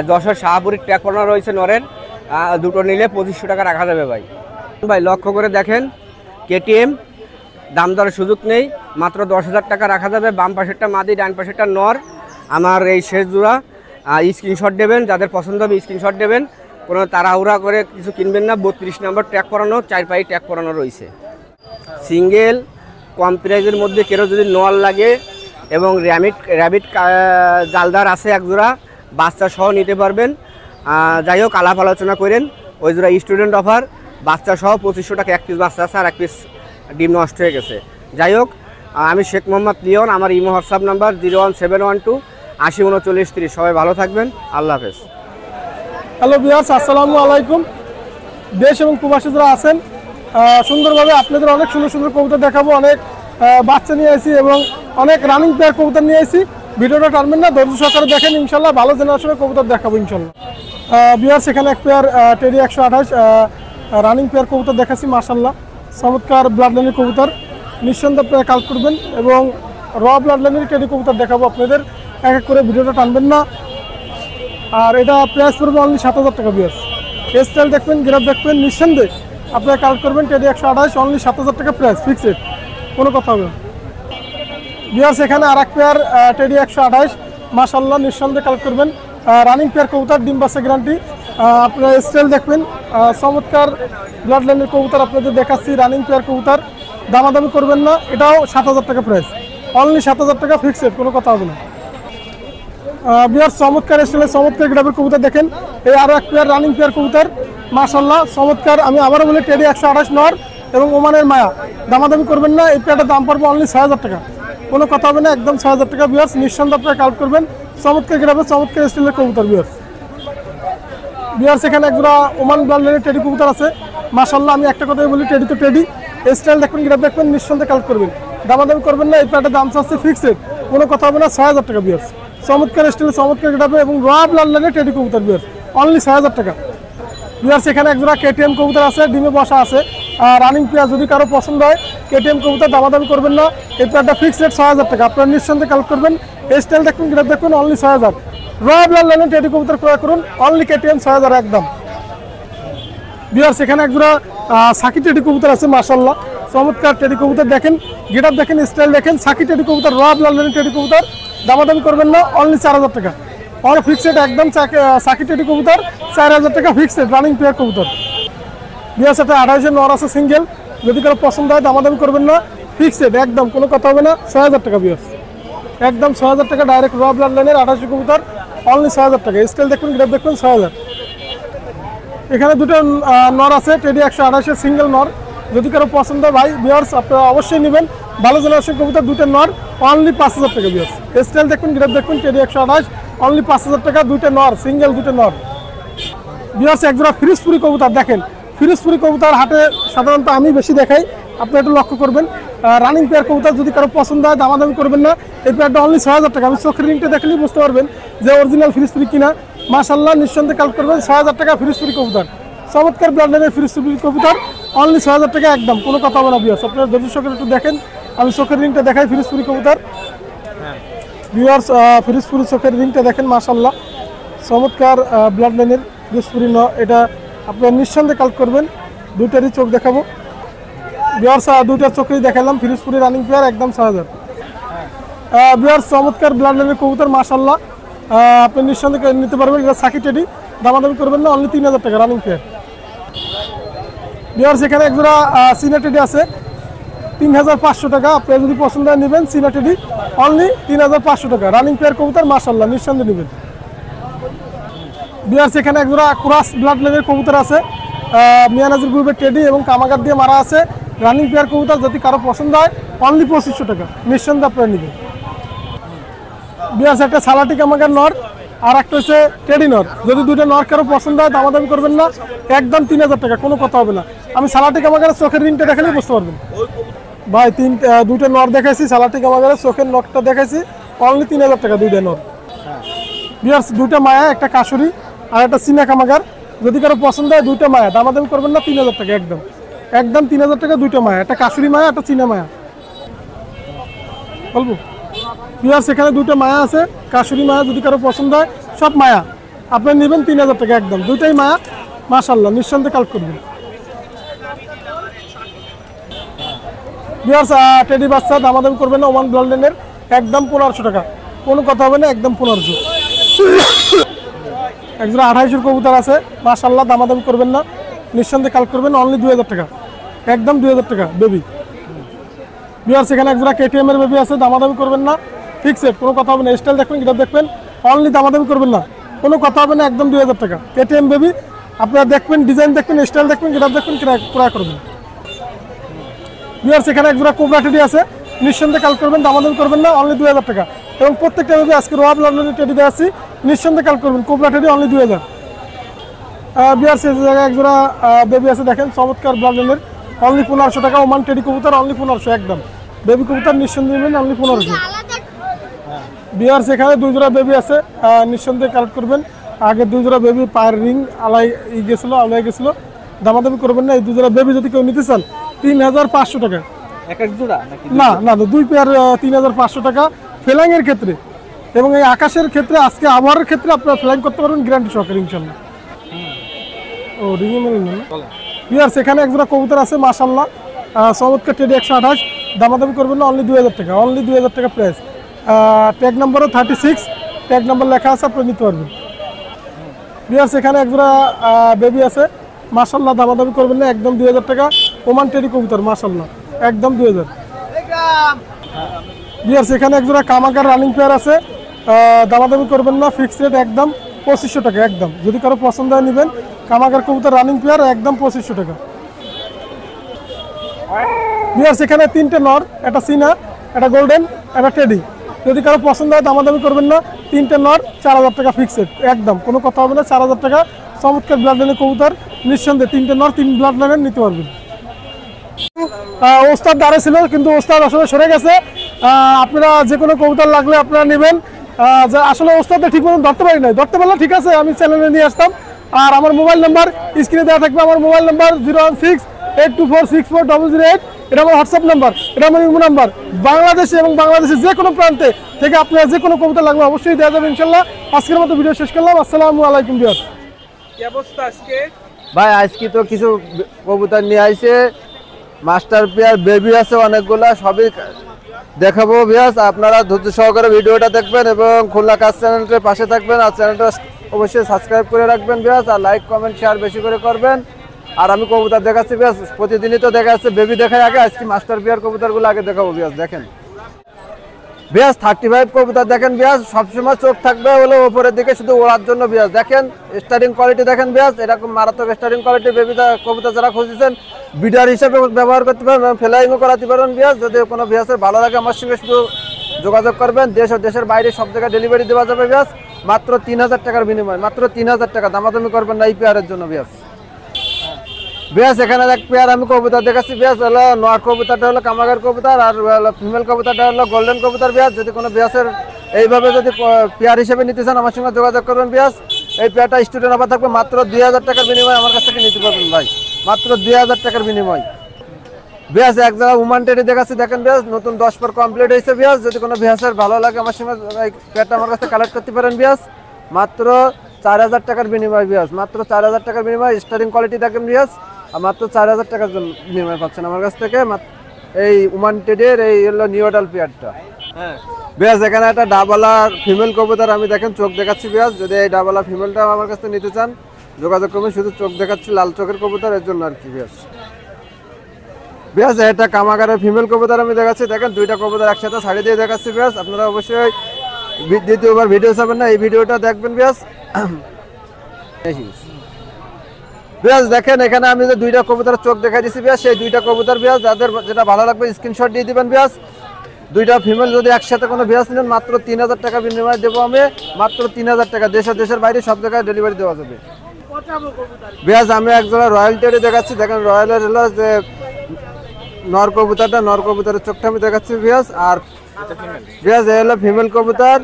যশোর শাহপুরের ট্যাগ করানো রয়েছে নরের, দুটো নিলে 2,500 টাকা রাখা যাবে ভাই। ভাই লক্ষ্য করে দেখেন, কেটিএম, দাম দরের সুযোগ নেই, মাত্র 10,000 টাকা রাখা যাবে। বাম পাশেরটা মাদি, ডান পাশেরটা নর। আমার এই শেষ জোড়া, স্ক্রিনশট দেবেন, যাদের পছন্দ হবে স্ক্রিনশট দেবেন। কোনো তাড়াহুড়া করে কিছু কিনবেন না। 32 নম্বর ট্যাগ করানো, 4 পায়ে ট্যাগ করানো রয়েছে। সিঙ্গেল কম প্রাইজের মধ্যে কেউ যদি নল লাগে এবং র্যাবিট জালদার আছে এক জোড়া, বাচ্চা সহ নিতে পারবেন। যাই হোক, আলাপ আলোচনা করেন। ওই জোড়া স্টুডেন্ট অফার, বাচ্চা সহ 2,500 টাকা। 1 পিস বাচ্চা আছে, আর 1 পিস ডিম নষ্ট হয়ে গেছে। যাই হোক, আমি শেখ মোহাম্মদ লিওন, আমার ইমো হোয়াটসঅ্যাপ নাম্বার 01712 80 39 30। সবাই ভালো থাকবেন, আল্লাহ হাফেজ। হ্যালো ভিউয়ার্স, আসসালামু আলাইকুম। দেশ এবং প্রবাসী যারা আছেন, সুন্দরভাবে আপনাদের অনেক সুন্দর সুন্দর কবুতর দেখাবো। অনেক বাচ্চা নিয়ে আসি এবং অনেক রানিং পেয়ার কবুতর নিয়ে আসি। ভিডিওটা টানবেন না, ধৈর্য সহকারে দেখেন, ইনশাল্লাহ ভালো জেনারেশনের কবুতর দেখাবো ইনশাল্লাহ। ভিউয়ার্স এখানে এক পেয়ার টেডি 128 রানিং পেয়ার কবুতর দেখাচ্ছি, মাশাল্লাহ চমৎকার ব্লাড লাইনের কবুতর, নিঃসন্দেহে আপনারা কাল করবেন এবং র ব্লাড লাইনের টেডি কবুতর দেখাবো আপনাদের, এক এক করে ভিডিওটা টানবেন না। আর এটা প্রাইস পড়বে অনলি 7000 টাকা। ভিউয়ার্স স্টাইল দেখবেন, গ্রাফ দেখবেন, নিঃসন্দেহে আপনারা কাল করবেন। টেডি 128 অনলি 7000 টাকা প্রাইস, ফিক্সড, কোনো কথা হবে না। ভিউয়ার্স এখানে আর এক পেয়ার টেডি 128 মাশাল্লাহ নিঃসন্দেহে কাল করবেন, রানিং পেয়ার কবুতর, ডিম বাচ্চা গ্যারান্টি। আপনারা স্টাইল দেখবেন, চমৎকার ব্লাড লাইনের কবুতর আপনাদের দেখাচ্ছি, রানিং পেয়ার কবুতর, দামাদামি করবেন না, এটাও 7000 টাকা প্রাইস, অনলি 7000 টাকা ফিক্সড, কোনো কথা হবে না। ভিউয়ার্স চমৎকার স্টাইলের চমৎকার গ্রাফের কবুতর দেখেন, এই আরও এক পেয়ার রানিং পেয়ার কবুতর মাশাল্লাহ চমৎকার। আমি আবারও বলি টেডি 128 নর এবং ওমানের মায়া, দামাদামি করবেন না, এই পেয়ারটার দাম পড়বে অনলি 6000 টাকা, কোনো কথা হবে না, একদম 6000 টাকা। ভিউয়ার্স নিঃসন্দেহে আপনারা কাউন্ট করবেন, চমৎকার গ্রাফের চমৎকার স্টাইলের কবুতর। ভিউয়ার্স এখানে একজোড়া ওমান ব্লাড লাইনের টেডি কবুতর আছে মাশাল্লাহ, আমি একটা কথাই বলি টেডি তো টেডি, স্টাইল দেখবেন, গ্রাফ দেখবেন, নিঃসন্দেহে কাউন্ট করবেন, দামাদামি করবেন না, এই পেয়ারটার দাম চাচ্ছে ফিক্সড, কোনো কথা হবে না, 6000 টাকা। ভিউয়ার্স চমৎকার স্টাইলে চমৎকার গ্রাফে এবং র ব্লাড লাইনের টেডি কবুতর, ভিউয়ার্স অনলি 6000 টাকা। ভিউয়ার্স এখানে একজোড়া কেটিএম কবুতর আছে, ডিমে বসা আছে, রানিং পেয়ার, যদি কারো পছন্দ হয় কেটিএম কবুতর দামাদামি করবেন না, এই পেয়ারটা ফিক্সড রেট 6000 টাকা, আপনারা নিঃসন্দেহে কালেক্ট করবেন, স্টাইল দেখবেন, গ্রাফ দেখবেন, অনলি 6000। র ব্লাড লাইনের টেডি কবুতর ক্রয় করুন, অনলি কেটিএম 6000 একদম। ভিউয়ার্স এখানে একজোড়া সাকি টেডি কবুতর আছে মাশাল্লাহ চমৎকার টেডি কবুতর দেখেন, গেটআপ দেখেন, স্টাইল দেখেন, সাকি টেডি কবুতর, র ব্লাড লাইনের টেডি কবুতর, দামাদামি করবেন না, অনলি 4000 টাকা, অল ফিক্সড একদম। সাকি টেডি কবুতর 4000 টাকা ফিক্সড, রানিং পেয়ার কবুতর। ভিউয়ার্স এটা 28 নর আছে সিঙ্গেল, যদি কারো পছন্দ হয় দামাদামি করবেন না, ফিক্সড একদম, কোনো কথা হবে না, 6000 টাকা। ভিউয়ার্স একদম 6000 টাকা, ডাইরেক্ট র ব্লাড লাইনের 28 কবুতর, অনলি 6000 টাকা, স্টাইল দেখবেন, গ্রাফ দেখবেন, 6000। এখানে দুটো নর আছে টেডি 128 সিঙ্গেল নর, যদি কারো পছন্দ হয় ভাই ভিউয়ার্স আপনারা অবশ্যই নেবেন, ভালো জেনারেশন কবুতর, দুটো নর, অনলি 5000 টাকা। ভিউয়ার্স স্টাইল দেখবেন, গ্রাফ দেখবেন, টেডি 128 অনলি 5000 টাকা, দুটো নর, সিঙ্গেল দুটো নর। ভিউয়ার্স একজোড়া ফিরোজপুরি কবুতর দেখেন, ফিরোজপুরি কবুতর হাটে সাধারণত আমি বেশি দেখাই, আপনি একটু লক্ষ্য করবেন, রানিং পেয়ার কবুতর, যদি কারো পছন্দ হয় দামাদামি করবেন না, এই পেয়ারটা অনলি 6000 টাকা। আমি চোখের রিংটা দেখলেই বুঝতে পারবেন যে অরিজিনাল ফিরোজপুরি কিনা, মাশাল্লাহ নিঃসন্দেহে কালেক্ট করবেন, 6000 টাকা ফিরোজপুরি কবুতর, চমৎকার ব্লাড লাইনের ফিরোজপুরি কবুতর, অনলি 6000 টাকা একদম, কোনো কথা হবে না। ভিউয়ার্স আপনারা দর্শকের একটু দেখেন, আমি চোখের রিংটা দেখাই, ফিরোজপুরি কবুতর। ভিউয়ার্স ফিরোজপুরি চোখের রিংটা দেখেন মাশাল্লাহ চমৎকার ব্লাড লাইনের ফিরোজপুরি ন, এটা আপনারা নিঃসন্দেহে কালেক্ট করবেন, দুইটারই চোখ দেখাবো। ভিউয়ার্স দুইটার চোখেই দেখালাম, ফিরোজপুরি রানিং পেয়ার একদম 6000। ভিউয়ার্স চমৎকার ব্লাড লাইনের কবুতর মাশাল্লাহ, আপনি নিঃসন্দেহে নিতে পারবেন, এটা সাকি টেডি, দামাদামি করবেন না, অনলি 3000 টাকা, রানিং পেয়ার। ভিউয়ার্স এখানে একজোড়া সিনা টেডি আছে 3500 টাকা, আপনারা যদি পছন্দ হয় নেবেন, সিনা টেডি অনলি 3500 টাকা, রানিং পেয়ার কবুতর মাশাল্লাহ নিঃসন্দেহে নেবেন। ভিউয়ার্স এখানে একজোড়া ক্রস ব্লাড লাইনের কবুতর আছে, মিয়ানাজির গ্রুপের টেডি এবং কামাগার দিয়ে মারা আছে, রানিং পেয়ার কবুতর, যদি কারো পছন্দ হয় অনলি 2500 টাকা, নিঃসন্দেহে আপনারা নেবেন। ভিউয়ার্স একটা সালাটি কামাগার নর, আর একটা হচ্ছে টেডি নর, যদি দুটো নর কারো পছন্দ হয় দামাদামি করবেন না, একদম 3000 টাকা, কোনো কথা হবে না। আমি সালাটি কামাগারের চোখের রিংটা দেখালেই বুঝতে পারবেন ভাই, দুটো নর দেখাইছি, সালাটি কামাগারের চোখের নখটা দেখাইছি, অনলি 3000 টাকা দুইটা নর। ভিউয়ার্স দুইটা মায়া, একটা কাশুরি আর একটা চীনা কামাগার, যদি কারো পছন্দ হয় দুইটা মায়া, দামাদামি করবেন না, 3000 টাকা একদম, একদম 3000 টাকা দুইটা মায়া, একটা কাশুরি মায়া, একটা চীনা মায়া। বলবো ভিউয়ার্স এখানে দুটো মায়া আছে, কাশুরি মায়া, যদি কারো পছন্দ হয় সব মায়া আপনারা নেবেন, 3000 টাকা একদম, দুইটাই মায়া মাশাল্লাহ নিঃসন্দেহে কালেক্ট করবেন। ভিউয়ার্স টেডি বাচ্চা, দামাদামি করবেন না, ওমান ব্লাড লাইনের একদম 1500 টাকা, কোনো কথা হবে না, একদম 1500। একজোড়া 2800 কবুতর আছে মাশাল্লাহ, দামাদামি করবেন না, নিঃসন্দেহে কালেক্ট করবেন, অনলি 2000 টাকা একদম, 2000 টাকা বেবি। ভিউয়ার্স এখানে একজোড়া কেটিএম এর বেবি আছে, দামাদামি করবেন না, ফিক্সড, কোনো কথা হবে না, স্টাইল দেখবেন, গ্রাফ দেখবেন, অনলি দামাদামি করবেন না, কোনো কথা হবে না, একদম 2000 টাকা কেটিএম বেবি, আপনারা দেখবেন, ডিজাইন দেখবেন, স্টাইল দেখবেন, গ্রাফ দেখবেন, ক্রয় করবেন। ভিউয়ার্স এখানে একজোড়া কোবরা টেডি আছে, নিঃসন্দেহে কালেক্ট করবেন, দামাদামি করবেন না, অনলি 2000 টাকা, এবং প্রত্যেকটা বেবি আজকে রোয়াব লন্ডনের টেডি দেওয়া আছি, নিঃসন্দেহে কালেক্ট করবেন, কোবরা টেডি অনলি 2000। ভিউয়ার্স এই জায়গায় একজোড়া বেবি আছে দেখেন, চমৎকার ব্লাড লাইনের, অনলি 1500 টাকা, ওমান টেডি কবুতর অনলি 1500 একদম, বেবি কবুতর নিঃসন্দেহে নেবেন, অনলি 1500। বিয়ার্স এখানে 2 জোড়া বেবি আছে, নিঃসন্দেহে কালেক্ট করবেন। আগে 2 জোড়া বেবি পায়ের রিং আলাই গেছিল, দামাদামি করবেন না। এই 2 জোড়া বেবি যদি কেউ নিতে চান 3500 টাকা। এক এক জোড়া নাকি? না 2 পেয়ার 3500 টাকা ফ্লাইং এর ক্ষেত্রে। এবং এই আকাশের ক্ষেত্রে আজকে আবহাওয়ার ক্ষেত্রে আপনারা ফ্লাইং করতে পারবেন গ্যারান্টি সহকারে ইনশাআল্লাহ। ও রিং মেলেন না বিয়ার্স এখানে এক জোড়া কবুতর আছে মাশাআল্লাহ, চমৎকার টেডি 128, দামাদামি করবেন না, অনলি 2000 টাকা, অনলি 2000 টাকা প্রাইস। ট্যাগ নাম্বারও 36, ট্যাগ নাম্বার লেখা আছে, আপনি নিতে পারবেন। বিয়ার্স এখানে এক জোড়া বেবি আছে মাশাআল্লাহ, দামাদামি করবেন না, একদম 2000 টাকা। ওমান টেডি কবুতর মাশাআল্লাহ, একদম 2000। বিয়ার্স এখানে এক জোড়া কামাকার রানিং পেয়ার আছে, দামাদামি করবেন না, ফিক্সড রেট একদম 2500 টাকা একদম। যদি কারো পছন্দ হয় নেবেন। কামাকার কবুতর রানিং পেয়ার একদম 2500 টাকা। বিয়ার্স এখানে 3টে নর, একটা সিনা, একটা গোল্ডেন, একটা টেডি। যদি কারো পছন্দ হয় দামাদামি করবেন না, 3টে নর 4000 টাকা ফিক্সড একদম, কোনো কথা হবে না, 4000 টাকা। চমৎকার ব্লাড লাইনের কবুতর, নিঃসন্দেহে 3টে নর 3 ব্লাড লাইনের নিতে পারবেন। ওস্তাদ দাঁড়ে ছিল কিন্তু ওস্তাদ আসলে সরে গেছে। আপনারা যে কোনো কবুতর লাগলে আপনারা নেবেন। আসলে ওস্তাদটা ঠিক মতন ধরতে পারি নাই, ধরতে পারলে ঠিক আছে আমি চ্যানেলে নিয়ে আসতাম। আর আমার মোবাইল নাম্বার স্ক্রিনে দেওয়া থাকবে, আমার মোবাইল নাম্বার 01682464008। এটা আমার হোয়াটসঅ্যাপ নাম্বার, এটা আমার ইমো নাম্বার। বাংলাদেশে এবং বাংলাদেশের যে কোনো প্রান্তে থেকে আপনারা যে কোনো কবুতর লাগবে অবশ্যই দেওয়া যাবে ইনশাল্লাহ। আজকের মতো ভিডিও শেষ করলাম। আসসালামু আলাইকুম বিয়ার। কি অবস্থা আজকে? ভাই আজকে তো কিছু কবুতর নিয়ে আইছে, মাস্টার পেয়ার বেবি আছে অনেকগুলা, সবই দেখাবো বিয়াস। আপনারা ধৈর্য সহকারে ভিডিওটা দেখবেন এবং খুলনা কাজ চ্যানেলটার পাশে থাকবেন। আর চ্যানেলটা অবশ্যই সাবস্ক্রাইব করে রাখবেন বিয়াস। আর লাইক কমেন্ট শেয়ার বেশি করে করবেন। আর আমি কবুতর দেখাচ্ছি বিয়াস, প্রতিদিনই তো দেখা যাচ্ছে বেবি দেখাই আগে, আজকে মাস্টার পেয়ার কবুতরগুলো আগে দেখাবো বিয়াস। দেখেন বিয়াস 35 কবুতর দেখেন বিয়াস, সবসময় চোখ থাকবে হলো উপরের দিকে শুধু ওড়ার জন্য বিয়াস। দেখেন স্টারিং কোয়ালিটি দেখেন বিয়াস, এরকম মারাত্মক স্টারিং কোয়ালিটি বেবি কবুতর যারা খুঁজছেন বিডার হিসেবে ব্যবহার করতে পারবেন, ফ্লাইংও করাতে পারবেন বিয়াস। যদি কোনো বিয়াসের ভালো লাগে আমার সঙ্গে শুধু যোগাযোগ করবেন। দেশ ও দেশের বাইরে সব জায়গায় ডেলিভারি দেওয়া যাবে বিয়াস, মাত্র 3000 টাকার বিনিময়, মাত্র 3000 টাকা। দামাদামি করবেন না এই পেয়ারের জন্য বিয়াস। বিয়াস এখানে এক পেয়ার আমি কবুতর দেখাচ্ছি বিয়াস, হলো নর কবুতরটা হলো কামাগার কবুতর, আর ফিমেল কবুতরটা হলো গোল্ডেন কবুতর বিয়াস। যদি কোনো বিয়াসের এইভাবে যদি পেয়ার হিসেবে নিতে চান আমার সঙ্গে যোগাযোগ করবেন বিয়াস। এই পেয়ারটা স্টুডেন্ট অফার থাকবে, মাত্র 2000 টাকার বিনিময় আমার কাছ থেকে নিতে পারবেন ভাই, মাত্র 2000 টাকার বিনিময়। বিয়াস এক জায়গায় উমান টেডি দেখাচ্ছি দেখেন বিয়াস, নতুন 10 পর কমপ্লিট হয়েছে বিয়াস। যদি কোনো বিয়াসের ভালো লাগে আমার সঙ্গে এই পেয়ারটা আমার কাছে কালেক্ট করতে পারেন বিয়াস, মাত্র 4000 টাকার বিনিময় বিয়াস, মাত্র 4000 টাকার বিনিময়। স্টারিং কোয়ালিটি দেখেন বিয়াস, আর মাত্র 4000 টাকার জন্য বিনিময় পাচ্ছেন আমার কাছ থেকে এই উমান টেডের এই হলো নিউডাল পেয়ারটা। হ্যাঁ বিয়াস এখানে একটা ডাবলা ফিমেল কবুতর আমি দেখেন চোখ দেখাচ্ছি বিয়াস। যদি এই ডাবলা ফিমেলটা আমার কাছ থেকে নিতে চান যোগাযোগ করবেন, শুধু চোখ দেখাচ্ছি লাল চোখের কবুতর এর জন্য আর কি বিয়াস। বিয়াস এটা কামাগারের ফিমেল কবুতর আমি দেখাচ্ছি দেখেন, 2টা কবুতর একসাথে ছাড়ি দিয়ে দেখাচ্ছি বিয়াস। আপনারা অবশ্যই দ্বিতীয়বার ভিডিও চাবেন না, এই ভিডিওটা দেখবেন বিয়াস। বিয়াস দেখেন এখানে আমি যে 2টা কবুতর চোখ দেখাই দিচ্ছি বিয়াস, সেই 2টা কবুতর বিয়াস যাদের যেটা ভালো লাগবে স্ক্রিনশট দিয়ে দিবেন বিয়াস। 2টা ফিমেল যদি একসাথে কোনো বিয়াস নেন মাত্র 3000 টাকা বিনিময় দেবো আমি, মাত্র 3000 টাকা। দেশের বাইরে সব জায়গায় ডেলিভারি দেওয়া যাবে বিয়াস। আমি একজোড়া রয়্যাল টেডি দেখাচ্ছি দেখেন, রয়্যালের হলো যে নর কবুতরটা, নর কবুতরের চোখটা আমি দেখাচ্ছি বিয়াস। আর বিয়াস এই হলো ফিমেল কবুতর,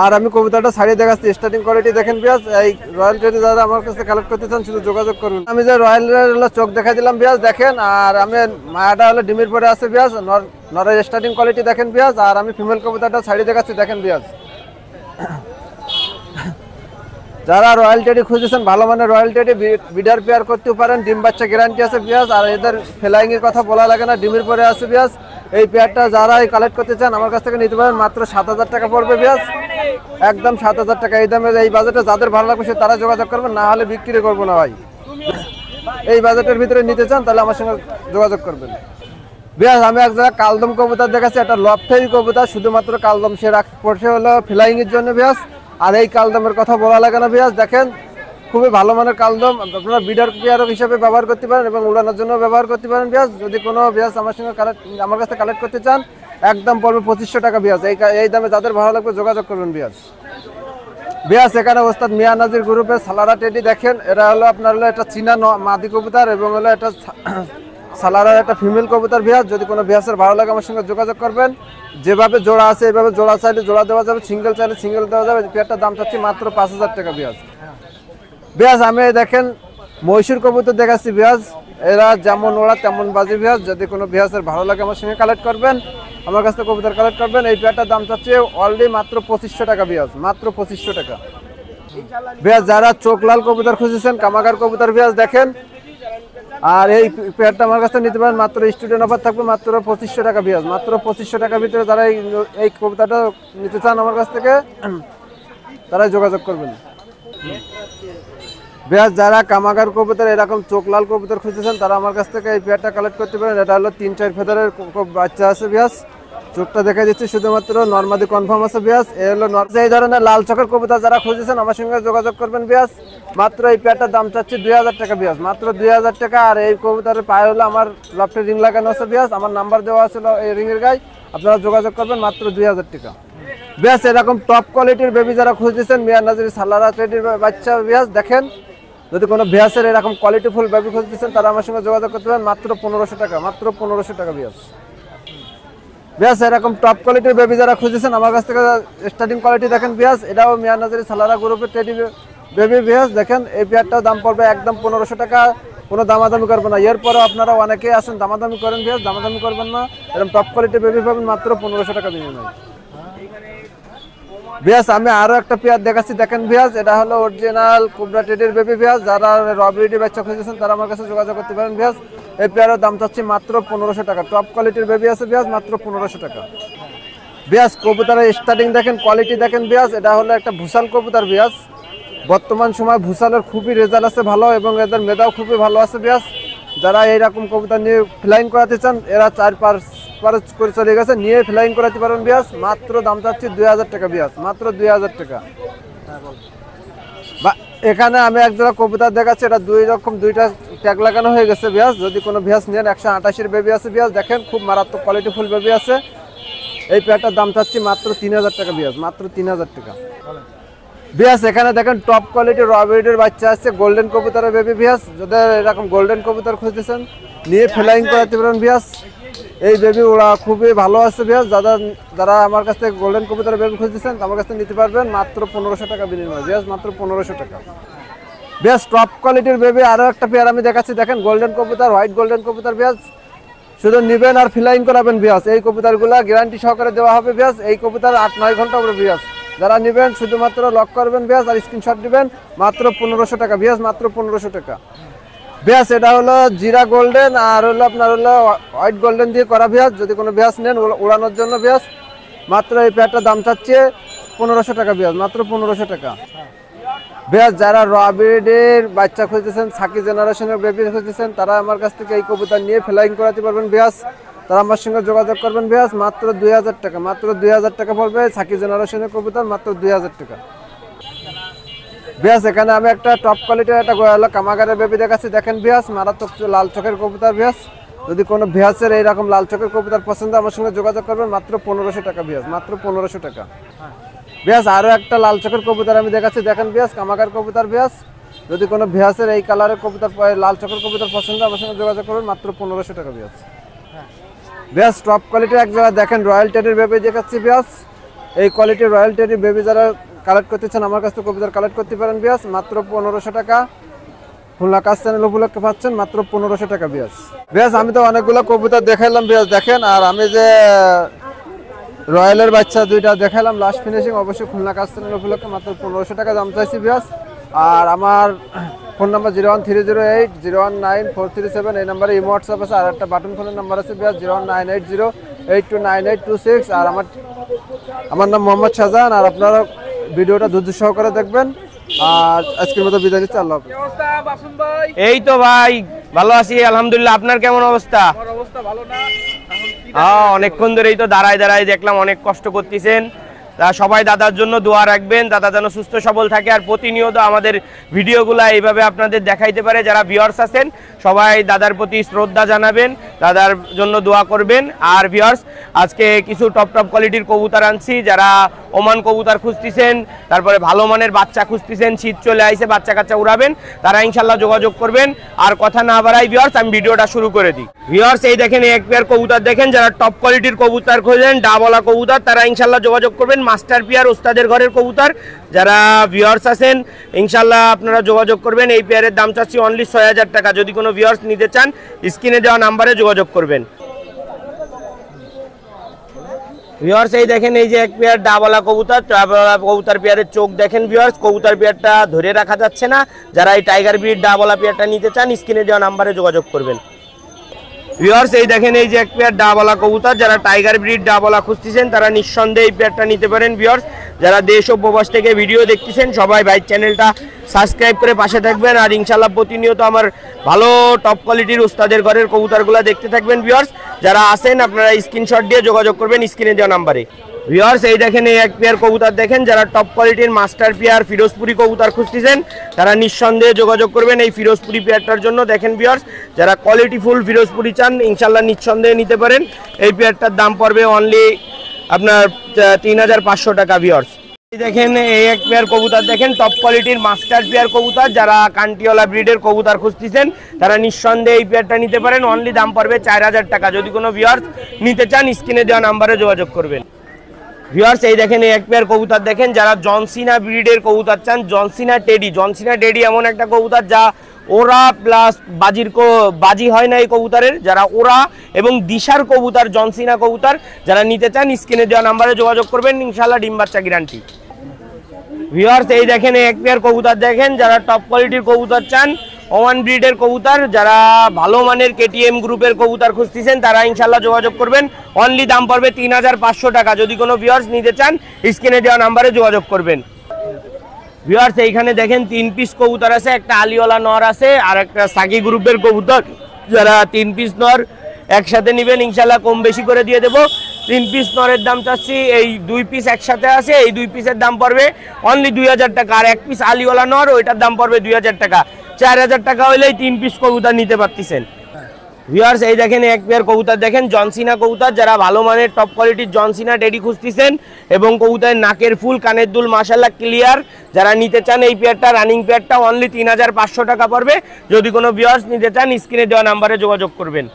আর আমি কবুতরটা ছাড়িয়ে দেখাচ্ছি স্টার্টিং কোয়ালিটি দেখেন বিয়াস। এই রয়্যাল টেডি যারা আমার কাছে কালেক্ট করতে চান শুধু যোগাযোগ করুন। আমি যে রয়্যালের হলো চোখ দেখা দিলাম বিয়াস দেখেন, আর আমি মায়াটা হলো ডিমের পরে আছে বিয়াস, নরের স্টার্টিং কোয়ালিটি দেখেন বিয়াস। আর আমি ফিমেল কবুতরটা ছাড়িয়ে দেখাচ্ছি দেখেন বিয়াস। যারা রয়্যাল টেডি খুঁজেছেন ভালো মানের রয়্যাল টেডি বিডার পেয়ার করতে পারেন, ডিম বাচ্চা গ্যারান্টি আছে বিয়াস। আর এদের ফ্লাইং এর কথা বলা লাগে না, ডিমের পরে আছে বিয়াস। এই পেয়ারটা যারা কালেক্ট করতে চান আমার কাছ থেকে নিতে পারেন, মাত্র 7000 টাকা পড়বে বিয়াস, একদম 7000 টাকা। এই দামে এই বাজেটে যাদের ভালো লাগবে সে তারা যোগাযোগ করবেন, না হলে বিক্রি করবো না ভাই। এই বাজেটের ভিতরে নিতে চান তাহলে আমার সঙ্গে যোগাযোগ করবেন বিয়াস। আমি এক জায়গায় কালদম কবুতর দেখাচ্ছি, একটা লফটেরি কবুতর, শুধুমাত্র কালদম সে পড়ছে হলো ফ্লাইং এর জন্য বিয়াস। আর এই কালদমের কথা বলা লাগে না বিয়াস, দেখেন খুবই ভালো মানের কালদম, আপনারা বিডার পেয়ারক হিসাবে ব্যবহার করতে পারেন এবং উড়ানোর জন্য ব্যবহার করতে পারেন বিয়াস। যদি কোনো বিয়াস আমার সঙ্গে আমার কাছে কালেক্ট করতে চান একদম পড়বে 2500 টাকা বিয়াস। এই দামে যাদের ভালো লাগবে যোগাযোগ করবেন বিয়াস। বিয়াস এখানে ওস্তাদ মিয়া নাজির গ্রুপের সালারা টেডি দেখেন, এরা হলো আপনার হলো এটা চীনা মাদি কবুতর এবং হলো এটা সালারার একটা ফিমেল কবুতর বিয়াস, যদি কোনো বিয়াসের ভালো লাগে আমার সঙ্গে যোগাযোগ করবেন। যেভাবে জোড়া আছে এইভাবে জোড়া চাইলে জোড়া দেওয়া যাবে, সিঙ্গেল চাইলে সিঙ্গেল দেওয়া যাবে। পেয়ারটার দাম চাচ্ছি মাত্র 5,000 টাকা বিয়াস। বিয়াস আমি দেখেন মহীশূর কবুতর দেখাচ্ছি বিয়াস, এরা যেমন ওরা তেমন বাজি বিয়াস। যদি কোনো বিয়াসের ভালো লাগে আমার সঙ্গে কালেক্ট করবেন, আমার কাছ থেকে কবুতর কালেক্ট করবেন। এই পেয়ারটার দাম চাচ্ছি অলরেডি মাত্র 2500 টাকা বিয়াস, মাত্র 2500 টাকা বিয়াস। যারা চোখ লাল কবুতর খুঁজেছেন, কামাগার কবুতর বিয়াস দেখেন, আর এই পেয়ারটা আমার কাছে নিতে পারেন মাত্র স্টুডেন্ট অফার থাকবে মাত্র 2500 টাকা বিয়াস, মাত্র 2500 টাকার ভিতরে যারা এই কবুতরটা নিতে চান আমার কাছ থেকে তারাই যোগাযোগ করবেন বিয়াস। যারা কামাগার কবুতর এরকম চোখ লাল কবুতর খুঁজতেছেন তারা আমার কাছ থেকে এই পেয়ারটা কালেক্ট করতে পারেন। এটা হলো 3-4 ফেদারের বাচ্চা আছে বিয়াস, চোখটা দেখা দিচ্ছি শুধুমাত্র নর্মাদি কনফার্ম আছে বিয়াস। এই হলো এই ধরনের লাল চোখের কবুতর যারা খুঁজেছেন আমার সঙ্গে যোগাযোগ করবেন বিয়াস। মাত্র এই পেয়ারটার দাম চাচ্ছি 2000 টাকা বিয়াস, মাত্র 2000 টাকা। আর এই কবুতরের পায়ে হলো আমার লফটে রিং লাগানো আছে বিয়াস, আমার নাম্বার দেওয়া আছে এই রিংয়ের গায়ে, আপনারা যোগাযোগ করবেন মাত্র 2000 টাকা বিয়াস। এরকম টপ কোয়ালিটির বেবি যারা খুঁজতেছেন, মিয়ার নাজির সালারা ট্রেডির বাচ্চা বিয়াস দেখেন, যদি কোনো বিয়াসের এরকম কোয়ালিটিফুল বেবি খুঁজতেছেন তারা আমার সঙ্গে যোগাযোগ করতে পারেন মাত্র 1500 টাকা, মাত্র 1500 টাকা বিয়াস। বিয়াস এরকম টপ কোয়ালিটির বেবি যারা খুঁজেছেন আমার কাছ থেকে স্টার্টিং কোয়ালিটি দেখেন বিয়াস, এটাও মিয়ার নাজির সালারা গ্রুপের টেডি বেবি বিয়াস দেখেন। এই পেয়ারটাও দাম পড়বে একদম 1500 টাকা, কোনো দামাদামি করবেন না। এরপরে আপনারা অনেকেই আছেন দামাদামি করেন বিয়াস, দামাদামি করবেন না। এরকম টপ কোয়ালিটির বেবি পাবেন মাত্র 1500 টাকা বিনিময়ে বিয়াস। আমি আরো একটা পেয়ার দেখাচ্ছি দেখেন বিয়াস, এটা হলো অরিজিনাল কোবরা টেডির বেবি বিয়াস। যারা রবিডি বাচ্চা খুঁজেছেন তারা আমার কাছে যোগাযোগ করতে পারেন বিয়াস। এই পেয়ারের দাম চাচ্ছি মাত্র 1500 টাকা, টপ কোয়ালিটির বেবি আছে বিয়াস, মাত্র 1500 টাকা বিয়াস। কবুতরের স্টার্টিং দেখেন, কোয়ালিটি দেখেন বিয়াস। এটা হলো একটা ভুসাল কবুতর বিয়াস, বর্তমান সময় ভুসালের খুবই রেজাল্ট আছে ভালো এবং এদের মেধাও খুবই ভালো আছে বিয়াস। যারা এইরকম কবুতর নিয়ে ফ্লাইং করাতে চান, এরা 4-5 করে চলে গেছে, নিয়ে ফ্লাইং করাতে পারেন বিয়াস। মাত্র দাম চাচ্ছি 2000 টাকা বিয়াস, মাত্র 2000 টাকা। বা এখানে আমি একজোড়া কবুতর দেখাচ্ছি, এটা দুইটা ট্যাগ লাগানো হয়ে গেছে বিয়াস। যদি কোনো বিয়াস নেন 128-এর বেবি আছে বিয়াস দেখেন, খুব মারাত্মক কোয়ালিটিফুল বেবি আছে। এই পেয়ারটার দাম চাচ্ছি মাত্র 3000 টাকা বিয়াস, মাত্র 3000 টাকা বিয়াস। এখানে দেখেন টপ কোয়ালিটির রবিডের বাচ্চা আছে, গোল্ডেন কবুতরের বেবি বিয়াস। যাদের এরকম গোল্ডেন কবুতর খুঁজতেছেন নিয়ে ফ্লাইং করাতে পারেন বিয়াস। এই বেবি ওরা খুবই ভালো আছে বিয়াস। যারা আমার কাছ থেকে গোল্ডেন কবুতরের বেবি খুঁজতেছেন আমার কাছ থেকে নিতে পারবেন মাত্র 1500 টাকা বিনিময়ে বিয়াস, মাত্র 1500 টাকা বিয়াস। টপ কোয়ালিটির বেবি আরো একটা পেয়ার আমি দেখাচ্ছি দেখেন, গোল্ডেন কবুতর, হোয়াইট গোল্ডেন কবুতর বিয়াস। শুধু নিবেন আর ফ্লাইং করাবেন বিয়াস। এই কবুতরগুলো গ্যারান্টি সহকারে দেওয়া হবে বিয়াস। এই কবুতর 8-9 ঘন্টা উপরে বিয়াস। যারা নেবেন শুধুমাত্র লক করবেন বিয়াস আর স্ক্রিনশট দিবেন, মাত্র 1500 টাকা বিয়াস, মাত্র 1500 টাকা বিয়াস। এটা হলো জিরা গোল্ডেন আর হলো আপনার হলো হোয়াইট গোল্ডেন দিয়ে করা বিয়াস। যদি কোনো বিয়াস নেন উড়ানোর জন্য বিয়াস, মাত্র এই পেয়ারটার দাম চাচ্ছে 1500 টাকা বিয়াস, মাত্র 1500 টাকা বিয়াস। যারা রবিডের বাচ্চা খুঁজতেছেন, সাকি জেনারেশনের বেবি খুঁজতেছেন, তারা আমার কাছ থেকে এই কবুতর নিয়ে ফ্লাইং করাতে পারবেন বিয়াস। তারা আমার সঙ্গে যোগাযোগ করবেন বিয়াস, মাত্র 2000 টাকা, মাত্র 2000 টাকা পড়বে সাকি জেনারেশনের কবুতর, মাত্র 2000 টাকা বিয়াস। এখানে আমি একটা টপ কোয়ালিটির একটা কামাগারের বেবি দেখাচ্ছি দেখেন বিয়াস, মারাত্মক লাল চোখের কবুতর বিয়াস। যদি কোনো বিয়াসের এইরকম লাল চোখের কবুতর পছন্দ আমার সঙ্গে যোগাযোগ করবেন, মাত্র 1500 টাকা বিয়াস, মাত্র 1500 টাকা বিয়াস। আরও একটা লাল চোখের কবুতর আমি দেখাচ্ছি দেখেন বিয়াস, কামাগার কবুতর বিয়াস। যদি কোনো বিয়াসের এই কালারের কবুতর লাল চোখের কবুতর পছন্দ আমার সঙ্গে যোগাযোগ করবেন, মাত্র 1500 টাকা বিয়াস বিয়াস। টপ কোয়ালিটির এক জায়গায় দেখেন রয়্যাল টেডির বেবি দেখাচ্ছি বিয়াস। এই কোয়ালিটির রয়্যাল টেডির বেবি যারা কালেক্ট করতে চান আমার কাছ থেকে কবুতর কালেক্ট করতে পারেন বিয়াস, মাত্র 1500 টাকা। খুলনা কাজ চ্যানেল উপলক্ষে পাচ্ছেন মাত্র 1500 টাকা বিয়াস। বিয়াস আমি তো অনেকগুলো কবুতর দেখাইলাম বিয়াস দেখেন, আর আমি যে রয়্যালের বাচ্চা দুইটা দেখাইলাম লাস্ট ফিনিশিং, অবশ্যই খুলনা কাজ চ্যানেল উপলক্ষে মাত্র 1500 টাকা দাম চাইছি বিয়াস। আর আমার ফোন নাম্বার 01308019437, এই নাম্বারে ইমো হোয়াটসঅ্যাপ আছে। আর একটা বাটন ফোনের নাম্বার আছে বিয়াস 09808298296। আর আমার নাম মোহাম্মদ শাহজাহান। আর আপনারা ভিডিওটা ধৈর্য সহকারে দেখবেন। আর আজকের মতো বিদায় নিচ্ছি, আল্লাহ হাফেজ। এই তো ভাই ভালো আছি আলহামদুলিল্লাহ, আপনার কেমন অবস্থা? অবস্থা ভালো না, হ্যাঁ অনেকক্ষণ ধরেই তো দাঁড়ায় দেখলাম অনেক কষ্ট করতেছেন। সবাই দাদার জন্য দোয়া রাখবেন, দাদা যেন সুস্থ সবল থাকে আর প্রতিনিয়ত আমাদের ভিডিওগুলো এইভাবে আপনাদের দেখাইতে পারে। যারা ভিউয়ার্স আছেন সবাই দাদার প্রতি শ্রদ্ধা জানাবেন, দাদার জন্য দোয়া করবেন। আর ভিউয়ার্স আজকে কিছু টপ কোয়ালিটির কবুতর আনছি, যারা ওমান কবুতর খুঁজতেছেন, তারপরে ভালো মানের বাচ্চা খুঁজতেছেন, শীত চলে আইছে, বাচ্চা কাচ্চা উড়াবেন, তারা ইনশাল্লাহ যোগাযোগ করবেন। আর কথা না বাড়াই ভিউয়ার্স আমি ভিডিওটা শুরু করে দিই। ভিউয়ার্স এই দেখেন এক পেয়ার কবুতর দেখেন, যারা টপ কোয়ালিটির কবুতর খোঁজেন, ডাবলা কবুতর, তারা ইনশাল্লাহ যোগাযোগ করবেন। মাস্টার পেয়ার ওস্তাদের ঘরের কবুতর, যারা ভিউয়ার্স আছেন ইনশাল্লাহ আপনারা যোগাযোগ করবেন। এই পেয়ারের দাম চাচ্ছি অনলি 6000 টাকা। যদি কোনো ভিউয়ার্স নিতে চান স্ক্রিনে দেওয়া নাম্বারে যোগাযোগ করবেন। ভিউয়ার্স এই দেখেন এই যে এক পেয়ার ডাবলা কবুতর, কবুতর পেয়ারের চোখ দেখেন ভিউয়ার্স, কবুতর পেয়ারটা ধরে রাখা যাচ্ছে না। যারা এই টাইগার ব্রিড ডাবলা পেয়ারটা নিতে চান স্ক্রিনে দেওয়া নাম্বারে যোগাযোগ করবেন। ভিউয়ার্স এই দেখেন এই যে এক পেয়ার ডাবলা কবুতর, যারা টাইগার ব্রিড ডাবলা খুঁজতেছেন তারা নিঃসন্দেহে এই পেয়ারটা নিতে পারেন। ভিউয়ার্স যারা দেশ ও প্রবাস থেকে ভিডিও দেখতেছেন সবাই ভাই চ্যানেলটা সাবস্ক্রাইব করে পাশে থাকবেন। আর ইনশাল্লাহ প্রতিনিয়ত আমার ভালো টপ কোয়ালিটির ওস্তাদের ঘরের কবুতরগুলো দেখতে থাকবেন। ভিউয়ার্স যারা আছেন আপনারা স্ক্রিনশট দিয়ে যোগাযোগ করবেন স্ক্রিনে দেওয়া নাম্বারে। ভিউয়ার্স এই দেখেন এই এক পেয়ার কবুতর দেখেন, যারা টপ কোয়ালিটির মাস্টার পেয়ার ফিরোজপুরি কবুতর খুঁজতেছেন তারা নিঃসন্দেহে যোগাযোগ করবেন এই ফিরোজপুরি পেয়ারটার জন্য। দেখেন ভিউয়ার্স যারা কোয়ালিটি ফুল ফিরোজপুরি চান ইনশাল্লাহ নিঃসন্দেহে নিতে পারেন। এই পেয়ারটার দাম পড়বে অনলি আপনার 3500 টাকা। ভিউয়ার্স এই দেখেন এই এক পেয়ার কবুতর দেখেন, টপ কোয়ালিটির মাস্টার পেয়ার কবুতর, যারা কান্টিওয়ালা ব্রিডের কবুতর খুঁজতেছেন তারা নিঃসন্দেহে এই পেয়ারটা নিতে পারেন। অনলি দাম পড়বে 4000 টাকা। যদি কোনো ভিউয়ার্স নিতে চান স্ক্রিনে দেওয়া নাম্বারে যোগাযোগ করবেন। ভিউয়ার্স এই দেখেন এই এক পেয়ার কবুতর দেখেন, যারা জনসিনা ব্রিডের কবুতর চান, জনসিনা টেডি এমন একটা কবুতর যা ওরা প্লাস বাজি হয় না এই কবুতরের, যারা ওরা এবং দিশার কবুতর জনসিনা কবুতর যারা নিতে চান স্ক্রিনে দেওয়া নাম্বারে যোগাযোগ করবেন, ইনশাল্লাহ ডিম বাচ্চা গ্যারান্টি। ভিউয়ার্স এই দেখেন এক পেয়ার কবুতর দেখেন, যারা টপ কোয়ালিটির কবুতর চান, ওমান ব্রিডের কবুতর, যারা ভালো মানের কেটিএম গ্রুপের কবুতর খুঁজতেছেন তারা ইনশাল্লাহ যোগাযোগ করবেন। অনলি দাম পড়বে 3500 টাকা। যদি কোনো ভিউয়ার্স নিতে চান স্ক্রিনে দেওয়া নাম্বারে যোগাযোগ করবেন। ভিউয়ার্স এইখানে দেখেন 3 পিস কবুতর আছে, একটা আলিওয়ালা নর আছে আর একটা সাকি গ্রুপের কবুতর। যারা 3 পিস নর একসাথে নেবেন ইনশাল্লাহ কম বেশি করে দিয়ে দেবো। 3 পিস নরের দাম চাচ্ছি, এই 2 পিস একসাথে আছে, এই 2 পিসের দাম পড়বে অনলি 2000 টাকা। আর 1 পিস আলিওয়ালা নর ওইটার দাম পড়বে 2000 টাকা। 4000 টাকা হইলেই 3 পিস কবুতর নিতে পারতেছেন। ভিউয়ার্স এই দেখেন এক পেয়ার কবুতর দেখেন, জনসিনা কবুতর, যারা ভালো মানের টপ কোয়ালিটির জনসিনা টেডি খুঁজতেছেন এবং কবুতরের নাকের ফুল কানের দুল মাশাআল্লাহ ক্লিয়ার, যারা নিতে চান এই পেয়ারটা রানিং পেয়ারটা অনলি 3500 টাকা পড়বে। যদি কোনো ভিউয়ার্স নিতে চান স্ক্রিনে দেওয়া নাম্বারে যোগাযোগ করবেন।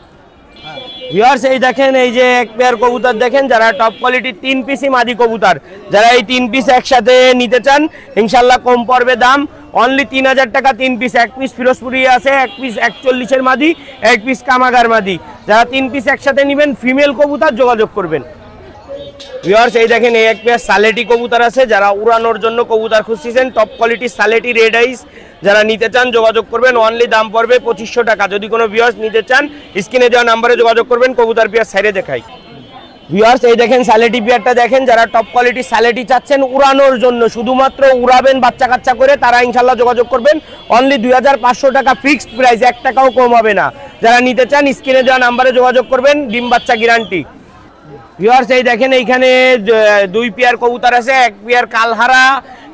ভিউয়ার্স এই দেখেন এই যে এক পেয়ার কবুতর দেখেন, যারা টপ কোয়ালিটির 3 পিসই মাদি কবুতর, যারা এই 3 পিস একসাথে নিতে চান ইনশাল্লাহ কম পড়বে দাম অনলি 3000 টাকা। 3 পিস, 1 পিস ফিরোজপুরি আছে, 1 পিস 41-এর মাদি, 1 পিস কামাগার মাদি। যারা 3 পিস একসাথে নেবেন ফিমেল কবুতর যোগাযোগ করবেন। ভিউয়ার্স এই দেখেন এই এক পেয়ার সালেটি কবুতর আছে, যারা উড়ানোর জন্য কবুতর খুঁজতেছেন টপ কোয়ালিটির সালেটি রেড আইস, যারা নিতে চান যোগাযোগ করবেন। অনলি দাম পড়বে 2500 টাকা। যদি কোনো ভিউয়ার্স নিতে চান স্ক্রিনে দেওয়া নাম্বারে যোগাযোগ করবেন। কবুতর পেয়ার সাইডে দেখাই। ভিউয়ার্স এই দেখেন সালেটি পেয়ারটা দেখেন, যারা টপ কোয়ালিটির সালেটি চাচ্ছেন উড়ানোর জন্য, শুধুমাত্র উড়াবেন বাচ্চা কাচ্চা করে, তারা ইনশাল্লাহ যোগাযোগ করবেন। অনলি 2500 টাকা ফিক্সড প্রাইস, 1 টাকাও কম হবে না। যারা নিতে চান স্ক্রিনে দেওয়া নাম্বারে যোগাযোগ করবেন, ডিম বাচ্চা গ্যারান্টি। ভিউয়ার্স এই দেখেন এইখানে 2 পেয়ার কবুতর আছে, 1 পেয়ার কালহারা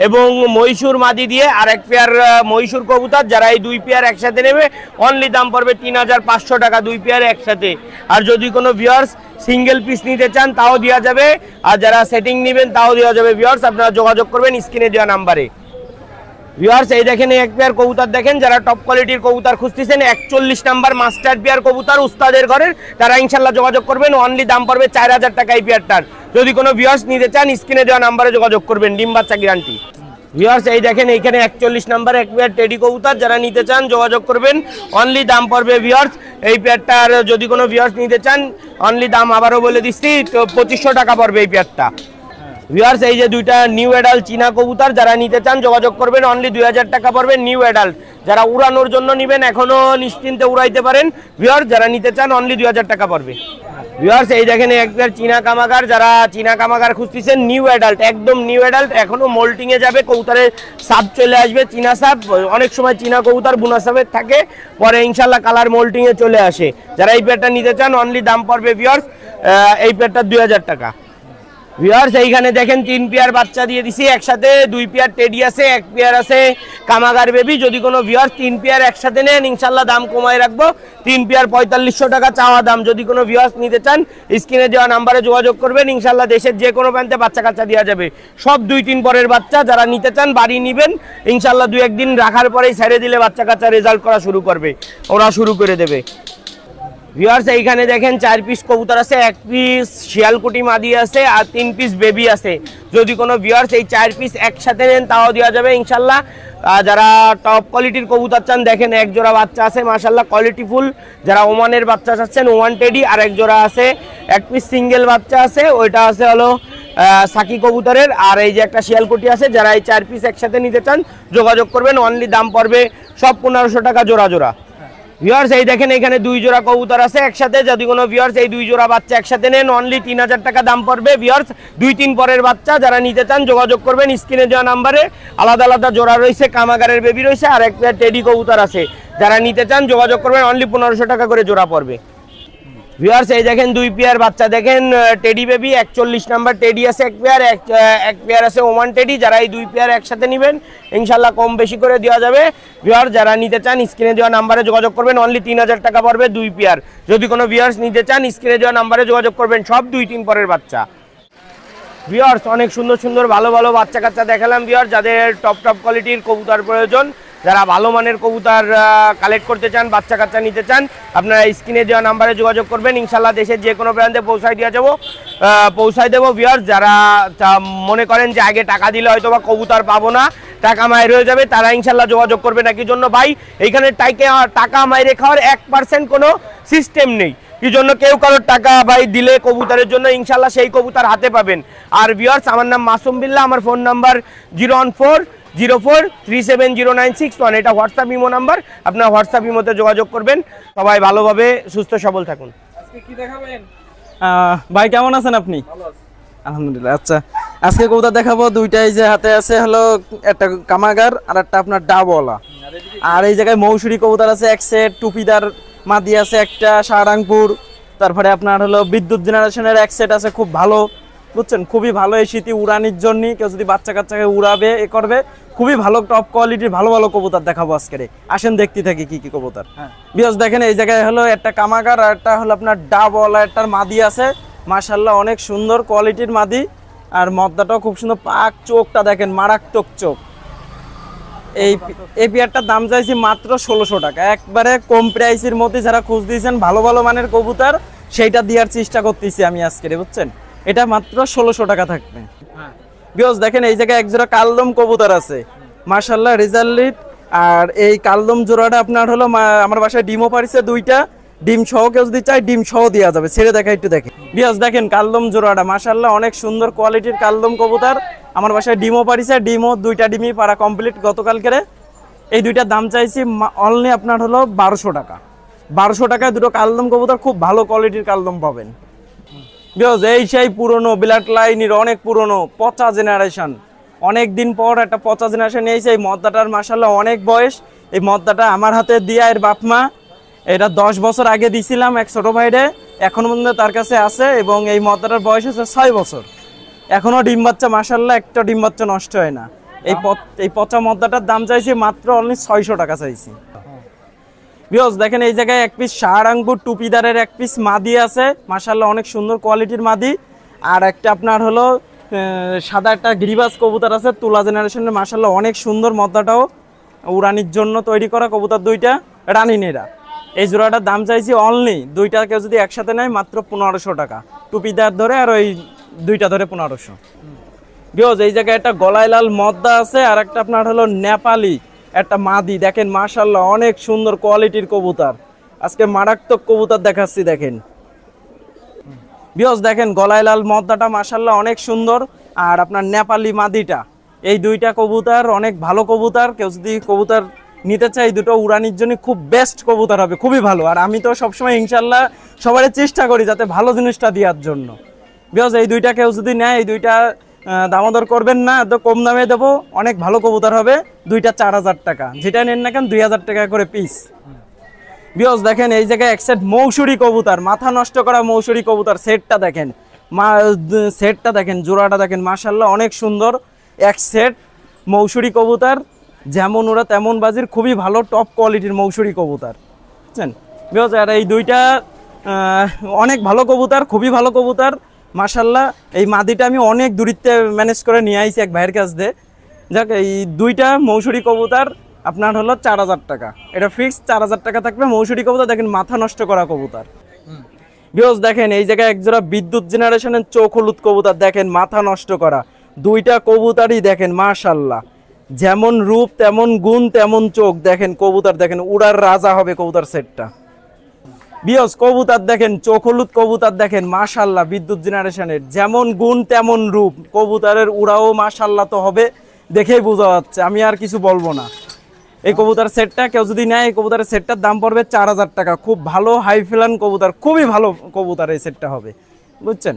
এবং মহীশূর মাদি দিয়ে আর 1 পেয়ার মহীশূর কবুতর। যারা এই 2 পেয়ার একসাথে নেবে অনলি দাম পড়বে 3500 টাকা 2 পেয়ার একসাথে। আর যদি কোনো ভিউয়ার্স সিঙ্গেল পিস নিতে চান তাও দেওয়া যাবে, আর যারা সেটিং নেবেন তাও দেওয়া যাবে। ভিউয়ার্স আপনারা যোগাযোগ করবেন স্ক্রিনে দেওয়া নাম্বারে। ভিউয়ার্স এই দেখেন এক পেয়ার কবুতর দেখেন, যারা টপ কোয়ালিটির কবুতর খুঁজতেছেন 41 নাম্বার মাস্টার পেয়ার কবুতর উস্তাদের ঘরের, তারা ইনশাল্লাহ যোগাযোগ করবেন। অনলি দাম পড়বে 4000 টাকা এই পেয়ারটার। যদি কোনো ভিউয়ার্স নিতে চান স্ক্রিনে দেওয়া নাম্বারে যোগাযোগ করবেন, ডিম বাচ্চা গ্যারান্টি। ভিউয়ার্স এই দেখেন এইখানে 41 নাম্বার এক পেয়ার টেডি কবুতর, যারা নিতে চান যোগাযোগ করবেন। অনলি দাম পড়বে ভিউয়ার্স এই পেয়ারটার, যদি কোনো ভিউয়ার্স নিতে চান অনলি দাম আবারও বলে দিচ্ছি তো 2500 টাকা পড়বে এই পেয়ারটা। ভিউয়ার্স এই যে 2টা নিউ অ্যাডাল্ট চীনা কবুতর, যারা নিতে চান যোগাযোগ করবেন। অনলি 2000 টাকা পড়বে নিউ অ্যাডাল্ট। যারা উড়ানোর জন্য নেবেন এখনো নিশ্চিন্তে উড়াইতে পারেন। ভিউয়ার্স যারা নিতে চান অনলি 2000 টাকা পড়বে। ভিউয়ার্স এই দেখেন এক পেয়ার চীনা কামাগার, যারা চীনা কামাগার খুঁজতেছেন নিউ অ্যাডাল্ট, একদম নিউ অ্যাডাল্ট, এখনো মোল্টিং এ যাবে, কবুতরের সাপ চলে আসবে, চীনা সাপ। অনেক সময় চীনা কবুতর বুনা সাপের থাকে, পরে ইনশাল্লাহ কালার মোল্টিং এ চলে আসে। যারা এই পেয়ারটা নিতে চান অনলি দাম পড়বে ভিউয়ার্স এই পেয়ারটা 2000 টাকা। ভিউয়ার্স এইখানে দেখেন 3 পেয়ার বাচ্চা দিয়ে দিছি একসাথে, 2 পেয়ার টেডি আছে, 1 পেয়ার আছে কামাগার বেবি। যদি কোনো ভিউয়ার্স 3 পেয়ার একসাথে নেন ইনশাআল্লাহ দাম কমায় রাখবো। 3 পেয়ার 4500 টাকা চাওয়া দাম। যদি কোনো ভিউয়ার্স নিতে চান স্ক্রিনে দেওয়া নাম্বারে যোগাযোগ করবেন, ইনশাআল্লাহ দেশের যে কোনো প্রান্তে বাচ্চা কাচ্চা দেওয়া যাবে। সব 2-3 পরের বাচ্চা, যারা নিতে চান বাড়ি নেবেন ইনশাআল্লাহ 2-1 দিন রাখার পরেই ছেড়ে দিলে বাচ্চা কাচ্চা রেজাল্ট করা শুরু করবে, ওরা শুরু করে দেবে। ভিউয়ার্স এইখানে দেখেন 4 পিস কবুতর আছে, 1 পিস শিয়ালকুটি মাদি আছে আর 3 পিস বেবি আছে। যদি কোনো ভিউয়ার্স এই 4 পিস একসাথে নেন তাও দেওয়া যাবে ইনশাল্লাহ। যারা টপ কোয়ালিটির কবুতর চান দেখেন 1 জোড়া বাচ্চা আছে মাশাল্লাহ কোয়ালিটিফুল। যারা ওমানের বাচ্চা চাচ্ছেন ওমান টেডি, আর 1 জোড়া আছে 1 পিস সিঙ্গেল বাচ্চা আছে, ওইটা আছে হলো সাকি কবুতরের। আর এই যে একটা শিয়ালকুটি আছে, যারা এই 4 পিস একসাথে নিতে চান যোগাযোগ করবেন। অনলি দাম পড়বে সব 1500 টাকা জোড়া জোড়া। ভিউয়ার্স এই দেখেন এখানে 2 জোড়া কবুতর আছে একসাথে। যদি কোনো ভিউয়ার্স এই 2 জোড়া বাচ্চা একসাথে নেন অনলি 3000 টাকা দাম পড়বে। ভিউয়ার্স 2-3 পরের বাচ্চা, যারা নিতে চান যোগাযোগ করবেন স্ক্রিনে দেওয়া নাম্বারে। আলাদা আলাদা জোড়া রয়েছে, কামাগারের বেবি রয়েছে আর 1 পেয়ার টেডি কবুতর আছে। যারা নিতে চান যোগাযোগ করবেন, অনলি 1500 টাকা করে জোড়া পড়বে। ভিউয়ার্স এই দেখেন 2 পেয়ার বাচ্চা দেখেন টেডি বেবি 41 নাম্বার টেডি আছে 1 পেয়ার, 1 পেয়ার আছে ওমান টেডি। যারা এই 2 পেয়ার একসাথে নেবেন ইনশাআল্লাহ কম বেশি করে দেওয়া যাবে। ভিউয়ার্স যারা নিতে চান স্ক্রিনে দেওয়া নাম্বারে যোগাযোগ করবেন, অনলি 3000 টাকা পড়বে 2 পেয়ার। যদি কোনো ভিউয়ার্স নিতে চান স্ক্রিনে দেওয়া নাম্বারে যোগাযোগ করবেন, সব 2-3 পরের বাচ্চা। ভিউয়ার্স অনেক সুন্দর সুন্দর ভালো ভালো বাচ্চা কাচ্চা দেখালাম। ভিউয়ার্স যাদের টপ কোয়ালিটির কবুতর প্রয়োজন, যারা ভালো মানের কবুতর কালেক্ট করতে চান, বাচ্চা কাচ্চা নিতে চান, আপনারা স্ক্রিনে দেওয়া নাম্বারে যোগাযোগ করবেন। ইনশাআল্লাহ দেশের যে কোনো প্রান্তে পৌঁছায় দেবো। ভিউয়ার্স যারা মনে করেন যে আগে টাকা দিলে হয়তো বা কবুতর পাবো না, টাকা মায়ের হয়ে যাবে, তারা ইনশাআল্লাহ যোগাযোগ করবেন। একই জন্য ভাই এইখানে টাকা মাইরে খাওয়ার 1% কোনো সিস্টেম নেই। কি জন্য কেউ কারোর টাকা ভাই দিলে কবুতরের জন্য ইনশাআল্লাহ সেই কবুতর হাতে পাবেন। আর ভিউয়ার্স আমার নাম মাসুম বিল্লাহ, আমার ফোন নাম্বার 01404370961। এটা হোয়াটসঅ্যাপ ইমো নাম্বার, আপনার হোয়াটসঅ্যাপ ইমোতে যোগাযোগ করবেন। সবাই ভালোভাবে সুস্থ সবল থাকুন। আজকে কি দেখাবেন ভাই? কেমন আছেন আপনি? আলহামদুলিল্লাহ। আচ্ছা আজকে কবুতর দেখাবো দুইটাই, যে হাতে আছে হলো একটা কামাগার আর একটা আপনার ডাবওয়ালা। আর এই জায়গায় মৌসুরি কবুতর আছে 1 সেট, টুপিদার মাদি আছে একটা শাহরাংপুর, তারপরে আপনার হলো বিদ্যুৎ জেনারেশনের 1 সেট আছে, খুব ভালো বুঝছেন, খুবই ভালো এই শীতে উড়ানির জন্য। কেউ যদি বাচ্চা কাচ্চাকে উড়াবে এ করবে, খুবই ভালো টপ কোয়ালিটির ভালো ভালো কবুতর দেখাবো আজকে। আসেন দেখতে থাকি কি কি কবুতর। বিকজ দেখেন এই জায়গায় হলো একটা কামাগার আর একটা হলো আপনার ডাবওয়ালা একটার মাদি আছে মাশাআল্লাহ, অনেক সুন্দর কোয়ালিটির মাদি। আর মদ্দাটাও খুব সুন্দর, পাক চোখটা দেখেন মারাত্মক চোখ। এই পেয়ারটার দাম চাইছি মাত্র 1600 টাকা, একবারে কম প্রাইসের মধ্যে। যারা খোঁজ দিয়েছেন ভালো ভালো মানের কবুতর সেইটা দেওয়ার চেষ্টা করতেছি আমি আজকে, বুঝছেন। এটা মাত্র 1600 টাকা থাকবে। বিকজ দেখেন এই জায়গায় 1 জোড়া কালদম কবুতর আছে মাশাআল্লাহ রেজাল্ট। আর এই কালদম জোড়াটা আপনার হলো আমার বাসায় ডিমও পারিছে 2টা, ডিম সহ কেউ যদি চাই ডিম সহ দেওয়া যাবে। ছেড়ে দেখা একটু দেখেন। বিকজ দেখেন কালদম জোড়াটা মাশাআল্লাহ অনেক সুন্দর কোয়ালিটির কালদম কবুতর। আমার বাসায় ডিমও পারিছে, ডিমও 2টা ডিমই পারা কমপ্লিট গতকালকে। এই 2টার দাম চাইছি অনলি আপনার হলো 1200 টাকা। 1200 টাকায় 2টো কালদম কবুতর, খুব ভালো কোয়ালিটির কালদম পাবেন। বিকজ এই সেই পুরনো ব্লাড লাইনের অনেক পুরনো পচা জেনারেশন, অনেক দিন পর একটা পচা জেনারেশন এসে এই মদ্দাটার মাশাআল্লাহ অনেক বয়স। এই মদ্দাটা আমার হাতে দিয়া এর বাপ মা, এটা 10 বছর আগে দিছিলাম এক ছোট ভাইরে, এখন পর্যন্ত তার কাছে আছে। এবং এই মদ্দাটার বয়স হচ্ছে 6 বছর, এখনো ডিম বাচ্চা মাশাআল্লাহ একটা ডিম বাচ্চা নষ্ট হয় না। এই পচা মদ্দাটার দাম চাইছি মাত্র অনলি 600 টাকা চাইছি। বিকজ দেখেন এই জায়গায় 1 পিস শাহরাংপুর টুপিদারের 1 পিস মাদি আছে মাশাআল্লাহ অনেক সুন্দর কোয়ালিটির মাদি। আর একটা আপনার হলো সাদা একটা গিরিবাজ কবুতর আছে তুলা জেনারেশনের মাশাআল্লাহ অনেক সুন্দর। মদ্দাটাও উড়ানির জন্য তৈরি করা কবুতর, 2টা রানিনেরা। এই জোড়াটার দাম চাইছি অনলি 2টা কেউ যদি একসাথে নেয় মাত্র 1500 টাকা, টুপিদার ধরে আর ওই 2টা ধরে 1500। বিকজ এই জায়গায় একটা গলায় লাল মদ্দা আছে আর একটা আপনার হলো নেপালি একটা মাদি। দেখেন মাশাআল্লাহ অনেক সুন্দর কোয়ালিটির কবুতর, আজকে মারাত্মক কবুতর দেখাচ্ছি দেখেন। বিকজ দেখেন গলায় লাল মদ্দাটা মাশাআল্লাহ অনেক সুন্দর, আর আপনার নেপালি মাদিটা, এই 2টা কবুতর অনেক ভালো কবুতর। কেউ যদি কবুতর নিতে চাই 2টো উড়ানির জন্য খুব বেস্ট কবুতর হবে, খুবই ভালো। আর আমি তো সবসময় ইনশাল্লাহ সবারই চেষ্টা করি যাতে ভালো জিনিসটা দেওয়ার জন্য। বিকজ এই 2টা কেউ যদি নেয়, এই 2টা দামাদর করবেন না, তো কম দামে দেবো, অনেক ভালো কবুতর হবে। 2টা 4000 টাকা, যেটা নেন না কেন 2000 টাকা করে পিস। বিকজ দেখেন এই জায়গায় 1 সেট মৌসুরি কবুতর, মাথা নষ্ট করা মৌসুরি কবুতর সেটটা দেখেন সেটটা দেখেন, জোড়াটা দেখেন, মাশাল্লাহ অনেক সুন্দর এক সেট মৌসুরি কবুতর, যেমন ওরা তেমন বাজির, খুবই ভালো টপ কোয়ালিটির মৌসুরি কবুতর, বুঝছেন? আর এই দুইটা অনেক ভালো কবুতর, খুবই ভালো কবুতর মাশাল্লাহ। এই মাদিটা আমি অনেক দূরিত্বে ম্যানেজ করে নিয়ে আইছি এক ভাইয়ের কাছ দিয়ে। যাক, এই দুইটা মৌসুরি কবুতর আপনার হলো 4000 টাকা, এটা ফিক্সড 4000 টাকা থাকবে। মৌসুরি কবুতর দেখেন, মাথা নষ্ট করা কবুতর। বিকজ দেখেন এই জায়গায় একজোড়া বিদ্যুৎ জেনারেশনের চোখ হলুদ কবুতর দেখেন, মাথা নষ্ট করা দুইটা কবুতরই দেখেন মাশাল্লাহ, যেমন রূপ তেমন গুণ তেমন চোখ দেখেন, কবুতর দেখেন উড়ার রাজা হবে কবুতর সেটটা। বিয়স কবুতর দেখেন, চোখ হলুদ কবুতর দেখেন মাশাল্লাহ, বিদ্যুৎ জেনারেশনের যেমন গুণ তেমন রূপ, কবুতরের উড়াও মাশাল্লাহ তো হবে, দেখেই বোঝা যাচ্ছে, আমি আর কিছু বলবো না। এই কবুতর সেটটা কেউ যদি নেয়, এই কবুতরের সেটটার দাম পড়বে 4000 টাকা। খুব ভালো হাই ফ্লান কবুতর, খুবই ভালো কবুতর এই সেটটা হবে, বুঝছেন?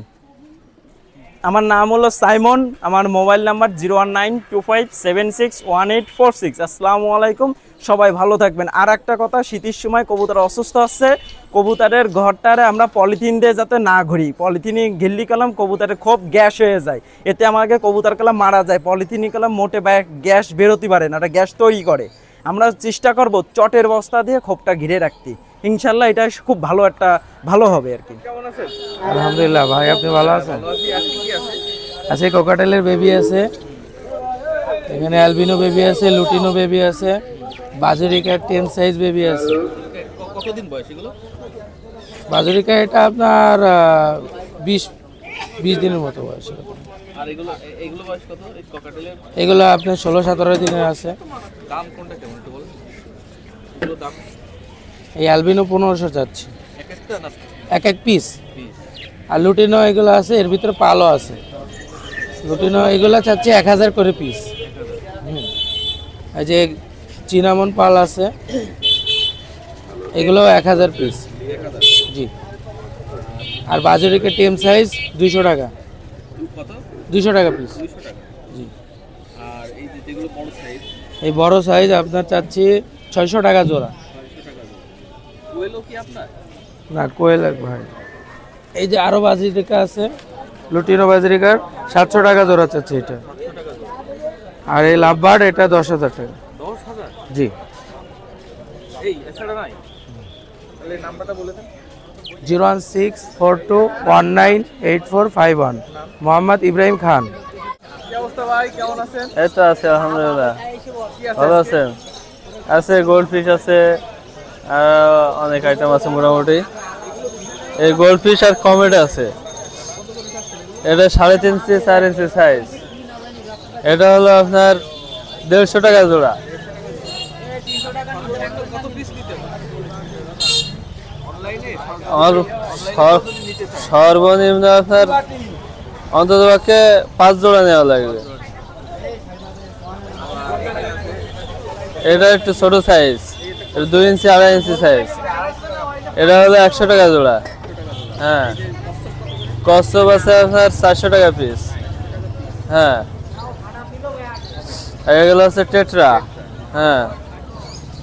আমার নাম হলো সাইমন, আমার মোবাইল নাম্বার 01925761846। আসসালামু আলাইকুম, সবাই ভালো থাকবেন। আর একটা কথা, শীতের সময় কবুতর অসুস্থ আছে, কবুতরের ঘরটারে আমরা পলিথিন দিয়ে যাতে না ঘুরি, পলিথিনে ঘিল্লি কালাম কবুতরের খুব গ্যাস হয়ে যায়, এতে আমাকে কবুতর কালাম মারা যায়। পলিথিনি কালাম মোটে গ্যাস বেরোতে পারে না, এটা গ্যাস তৈরি করে। আমরা চেষ্টা করব চটের বস্তা দিয়ে খোপটা ঘিরে রাখতে, ইনশাল্লাহ এটা খুব ভালো একটা ভালো হবে আর কি। আলহামদুলিল্লাহ ভাই, আপনি ভালো আছেন? আছে কোকাটেলের বেবি আছে, এখানে অ্যালবিনো বেবি আছে, লুটিনো বেবি আছে, বাজুরিকার 10 সাইজ বেবি আছে। কতদিন বয়স এগুলো? বাজুরিকা এটা আপনার 20 দিনের মতো বয়স। আর এগুলো বয়স কত এই ককাটেলের? এগুলো আপনার 16-17 দিনের আছে। দাম কোনটা কেমন একটু বলেন? এগুলো দাম এই অ্যালবিনো 1500 যাচ্ছে এক একটা না এক পিস। আর লুটিনো এগুলো আছে, এর ভিতরে পালও আছে। লুটিনো এগুলো চাচ্ছে 1000 করে পিস। এই যে চিনামন পাল আছে, এগুলো 1000 পিস। জি। আর বাজুরিকা টেম সাইজ 200 টাকা। কত? 200 টাকা পিস। 200 টাকা। জি। আর এই যেগুলো বড় সাইজ, এই বড় সাইজ আপনার চাচ্ছি 600 টাকা জোড়া। 600 টাকা জোড়া। কোয়েলও কি আপনার? না, কোয়েল এক ভাই। এই যে আরো বাজরিকা আছে, লুটিনো বাজরিকার 700 টাকা জোড়া চাচ্ছে এটা। 700 টাকা জোড়া। আর এই লাভবার্ড এটা 10,000 টাকা। 10,000? জি। এই এছাড়া নাই? তাহলে নাম্বারটা বলে দেন। 01642198451। মোহাম্মদ ইব্রাহিম খান। কি অবস্থা ভাই, কেমন আছেন? এই তো আছে আলহামদুলিল্লাহ, ভালো আছেন? আছে গোল্ড ফিশ আছে, আর অনেক আইটেম আছে মোটামুটি। এই গোল্ড ফিশ আর কমেট আছে, এটা 3.5 ইঞ্চি 4 ইঞ্চি সাইজ। এটা হলো আপনার 150 টাকা জোড়া। আমার সর্বনিম্ন আপনার অন্তত পক্ষে 5 জোড়া নেওয়া লাগবে। এটা একটু ছোট সাইজ, 2 ইঞ্চি 2.5 ইঞ্চি সাইজ। এটা হলো 100 টাকা জোড়া। হ্যাঁ, কচ্ছপ আছে আপনার 400 টাকা পিস। হ্যাঁ, এগুলো আছে টেট্রা। হ্যাঁ,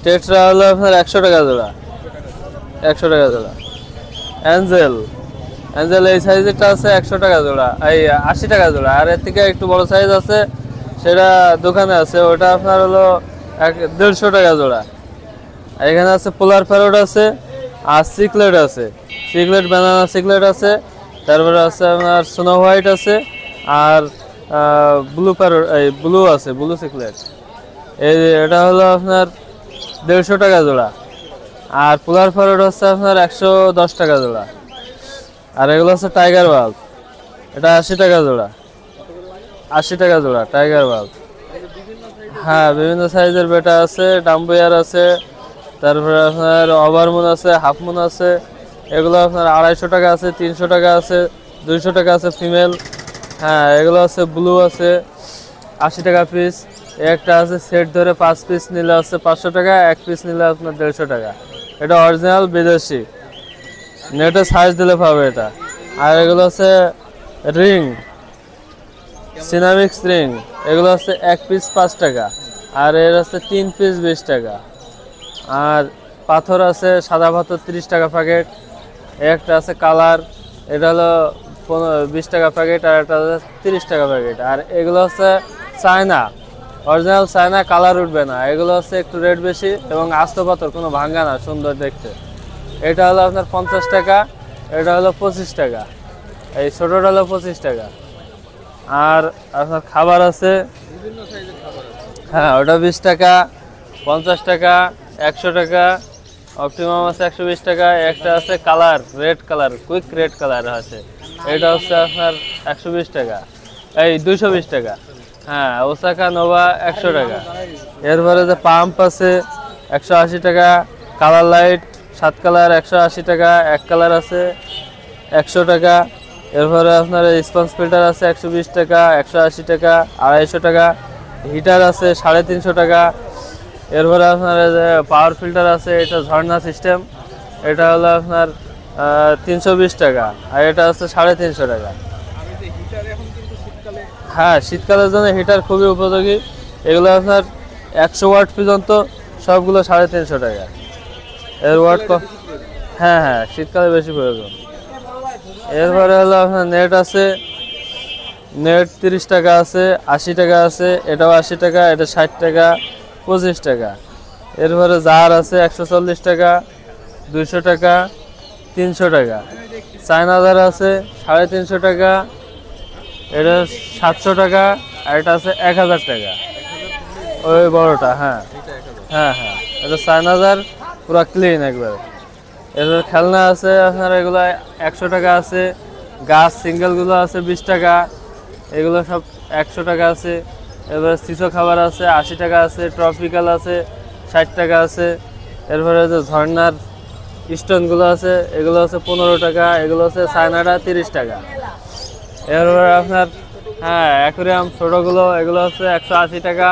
টেট্রা হলো আপনার 100 টাকা জোড়া। 100 টাকা জোড়া। অ্যাঞ্জেল এই সাইজেরটা আছে 100 টাকা জোড়া, এই 80 টাকা জোড়া। আর এর থেকে একটু বড় সাইজ আছে, সেটা দোকানে আছে, ওটা আপনার হলো 150 টাকা জোড়া। আর এখানে আছে পোলার প্যারট আছে, আর সিকলেট আছে, সিকলেট ব্যানানা সিকলেট আছে, তারপরে আছে আপনার স্নো হোয়াইট আছে, আর ব্লু প্যারট, এই ব্লু আছে, ব্লু সিকলেট। এটা হলো আপনার 150 টাকা জোড়া। আর পোলার প্যারট হচ্ছে আপনার 110 টাকা জোড়া। আর এগুলো হচ্ছে টাইগার বাল্ব, এটা 80 টাকা জোড়া। 80 টাকা জোড়া টাইগার বাল্ব। হ্যাঁ, বিভিন্ন সাইজের বেটা আছে, ডাম্বুয়ার আছে, তারপরে আপনার ওভারমুন আছে, হাফ মুন আছে। এগুলো আপনার 250 টাকা আছে, 300 টাকা আছে, 200 টাকা আছে ফিমেল। হ্যাঁ, এগুলো আছে ব্লু আছে 80 টাকা পিস। একটা আছে সেট ধরে 5 পিস নিলে আছে 500 টাকা, 1 পিস নিলে আপনার 150 টাকা। এটা অরিজিনাল বিদেশি, নেটে সাইজ দিলে পাবে এটা। আর এগুলো আছে রিং, সিনামিক্স রিং, এগুলো আছে 1 পিস 5 টাকা। আর এর আছে 3 পিস 20 টাকা। আর পাথর আছে, সাদা পাথর 30 টাকা প্যাকেট। একটা আছে কালার, এটা হলো 20 টাকা প্যাকেট, আর একটা হচ্ছে 30 টাকা প্যাকেট। আর এগুলো হচ্ছে চায়না, অরিজিনাল চায়না, কালার উঠবে না। এগুলো হচ্ছে একটু রেট বেশি এবং আস্ত পাথর, কোনো ভাঙ্গা না, সুন্দর দেখতে। এটা হলো আপনার 50 টাকা, এটা হলো 25 টাকা, এই ছোটোটা হলো 25 টাকা। আর আপনার খাবার আছে, হ্যাঁ ওটা 20 টাকা, 50 টাকা, 100 টাকা, অপটিমাম আছে 120 টাকা। একটা আছে colour, red colour, quick red colour আছে, এটা হচ্ছে আপনার 120 টাকা, এই 220 টাকা। হ্যাঁ ওসাকা নোভা 100 টাকা। এরপরে যে পাম্প আছে 180 টাকা, কালার লাইট 7 কালার 180 টাকা, 1 কালার আছে 100 টাকা। এরপরে আপনার স্পঞ্জ ফিল্টার আছে 120 টাকা, 180 টাকা, 250 টাকা। হিটার আছে 350 টাকা। এরপরে আপনার যে পাওয়ার ফিল্টার আছে, এটা ঝর্ণা সিস্টেম, এটা হলো আপনার 320 টাকা, আর এটা হচ্ছে 350 টাকা। হ্যাঁ শীতকালের জন্য হিটার খুবই উপযোগী। এগুলো আপনার 100 ওয়াট পর্যন্ত, সবগুলো 350 টাকা। এর ওয়াট হ্যাঁ হ্যাঁ শীতকালে বেশি প্রয়োজন। এরপরে হলো আপনার নেট আছে, নেট 30 টাকা আছে, 80 টাকা আছে, এটাও 80 টাকা, এটা 60 টাকা, 25 টাকা। এরপরে জার আছে 140 টাকা, 200 টাকা, 300 টাকা। চায়না জার আছে 350 টাকা, এটা 700 টাকা, আর এটা আছে 1000 টাকা, ওই বড়টা। হ্যাঁ হ্যাঁ হ্যাঁ এটা চায়না জার, পুরো ক্লিন একবারে। এরপর খেলনা আছে আপনার, এগুলো 100 টাকা আছে। গাছ সিঙ্গেলগুলো আছে 20 টাকা, এগুলো সব 100 টাকা আছে। এবার সিসো খাবার আছে 80 টাকা আছে, ট্রপিক্যাল আছে 60 টাকা আছে। এরপরে যে ঝর্নার স্টোনগুলো আছে, এগুলো আছে 15 টাকা, এগুলো আছে চায়নাটা 30 টাকা। এরপরে আপনার হ্যাঁ অ্যাকুরিয়াম ছোটোগুলো, এগুলো হচ্ছে 180 টাকা,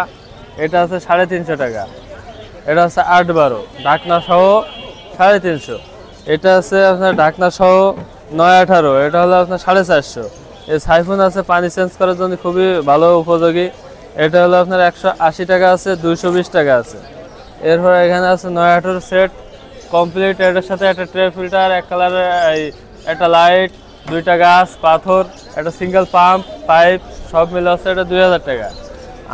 এটা আছে 350 টাকা। এটা হচ্ছে 8-12 ঢাকনা সহ 350। এটা আছে আপনার ঢাকনা সহ 9-18, এটা হলো আপনার 450। এই সাইফোন আছে পানি চেঞ্জ করার জন্য খুবই ভালো উপযোগী, এটা হলো আপনার 180 টাকা আছে, 220 টাকা আছে। এরপর এখানে আছে 9-18 সেট কমপ্লিট, এটার সাথে একটা ট্রে ফিল্টার, 1 কালারের একটা লাইট, 2টা গাছ পাথর, একটা সিঙ্গেল পাম্প পাইপ, সব মিলে হচ্ছে এটা 2000 টাকা।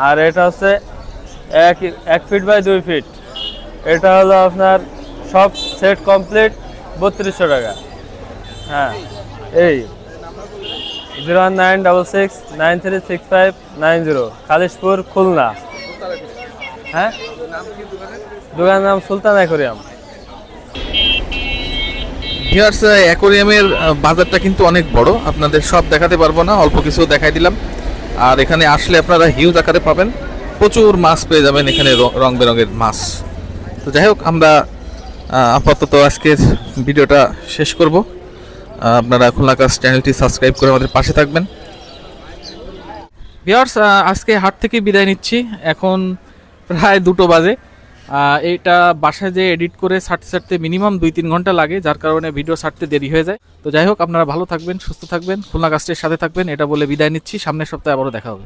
আর এটা হচ্ছে 1 ফিট বাই 2 ফিট, এটা হলো আপনার সব সেট কমপ্লিট 3200 টাকা। হ্যাঁ এই 01966936590, খালিশপুর, খুলনা। হ্যাঁ দোকানের নাম সুলতান অ্যাকোরিয়াম। ভিউয়ার্স, অ্যাকোরিয়ামের বাজারটা কিন্তু অনেক বড়, আপনাদের সব দেখাতে পারবো না, অল্প কিছু দেখাই দিলাম। আর এখানে আসলে আপনারা হিউজ আকারে পাবেন, প্রচুর মাছ পেয়ে যাবেন এখানে, রং বেরঙের মাছ। তো যাই হোক, আমরা আপাতত আজকের ভিডিওটা শেষ করব। আপনারা খুলনা কাজ চ্যানেলটি সাবস্ক্রাইব করে আমাদের পাশে থাকবেন। ভিউয়ার্স, আজকে হাট থেকে বিদায় নিচ্ছি, এখন প্রায় 2টো বাজে। এটা বাসায় যে এডিট করে ছাড়তে মিনিমাম 2-3 ঘন্টা লাগে, যার কারণে ভিডিও ছাড়তে দেরি হয়ে যায়। তো যাই হোক, আপনারা ভালো থাকবেন, সুস্থ থাকবেন, খুলনা কাস্টের সাথে থাকবেন, এটা বলে বিদায় নিচ্ছি। সামনের সপ্তাহে আবারও দেখা হবে।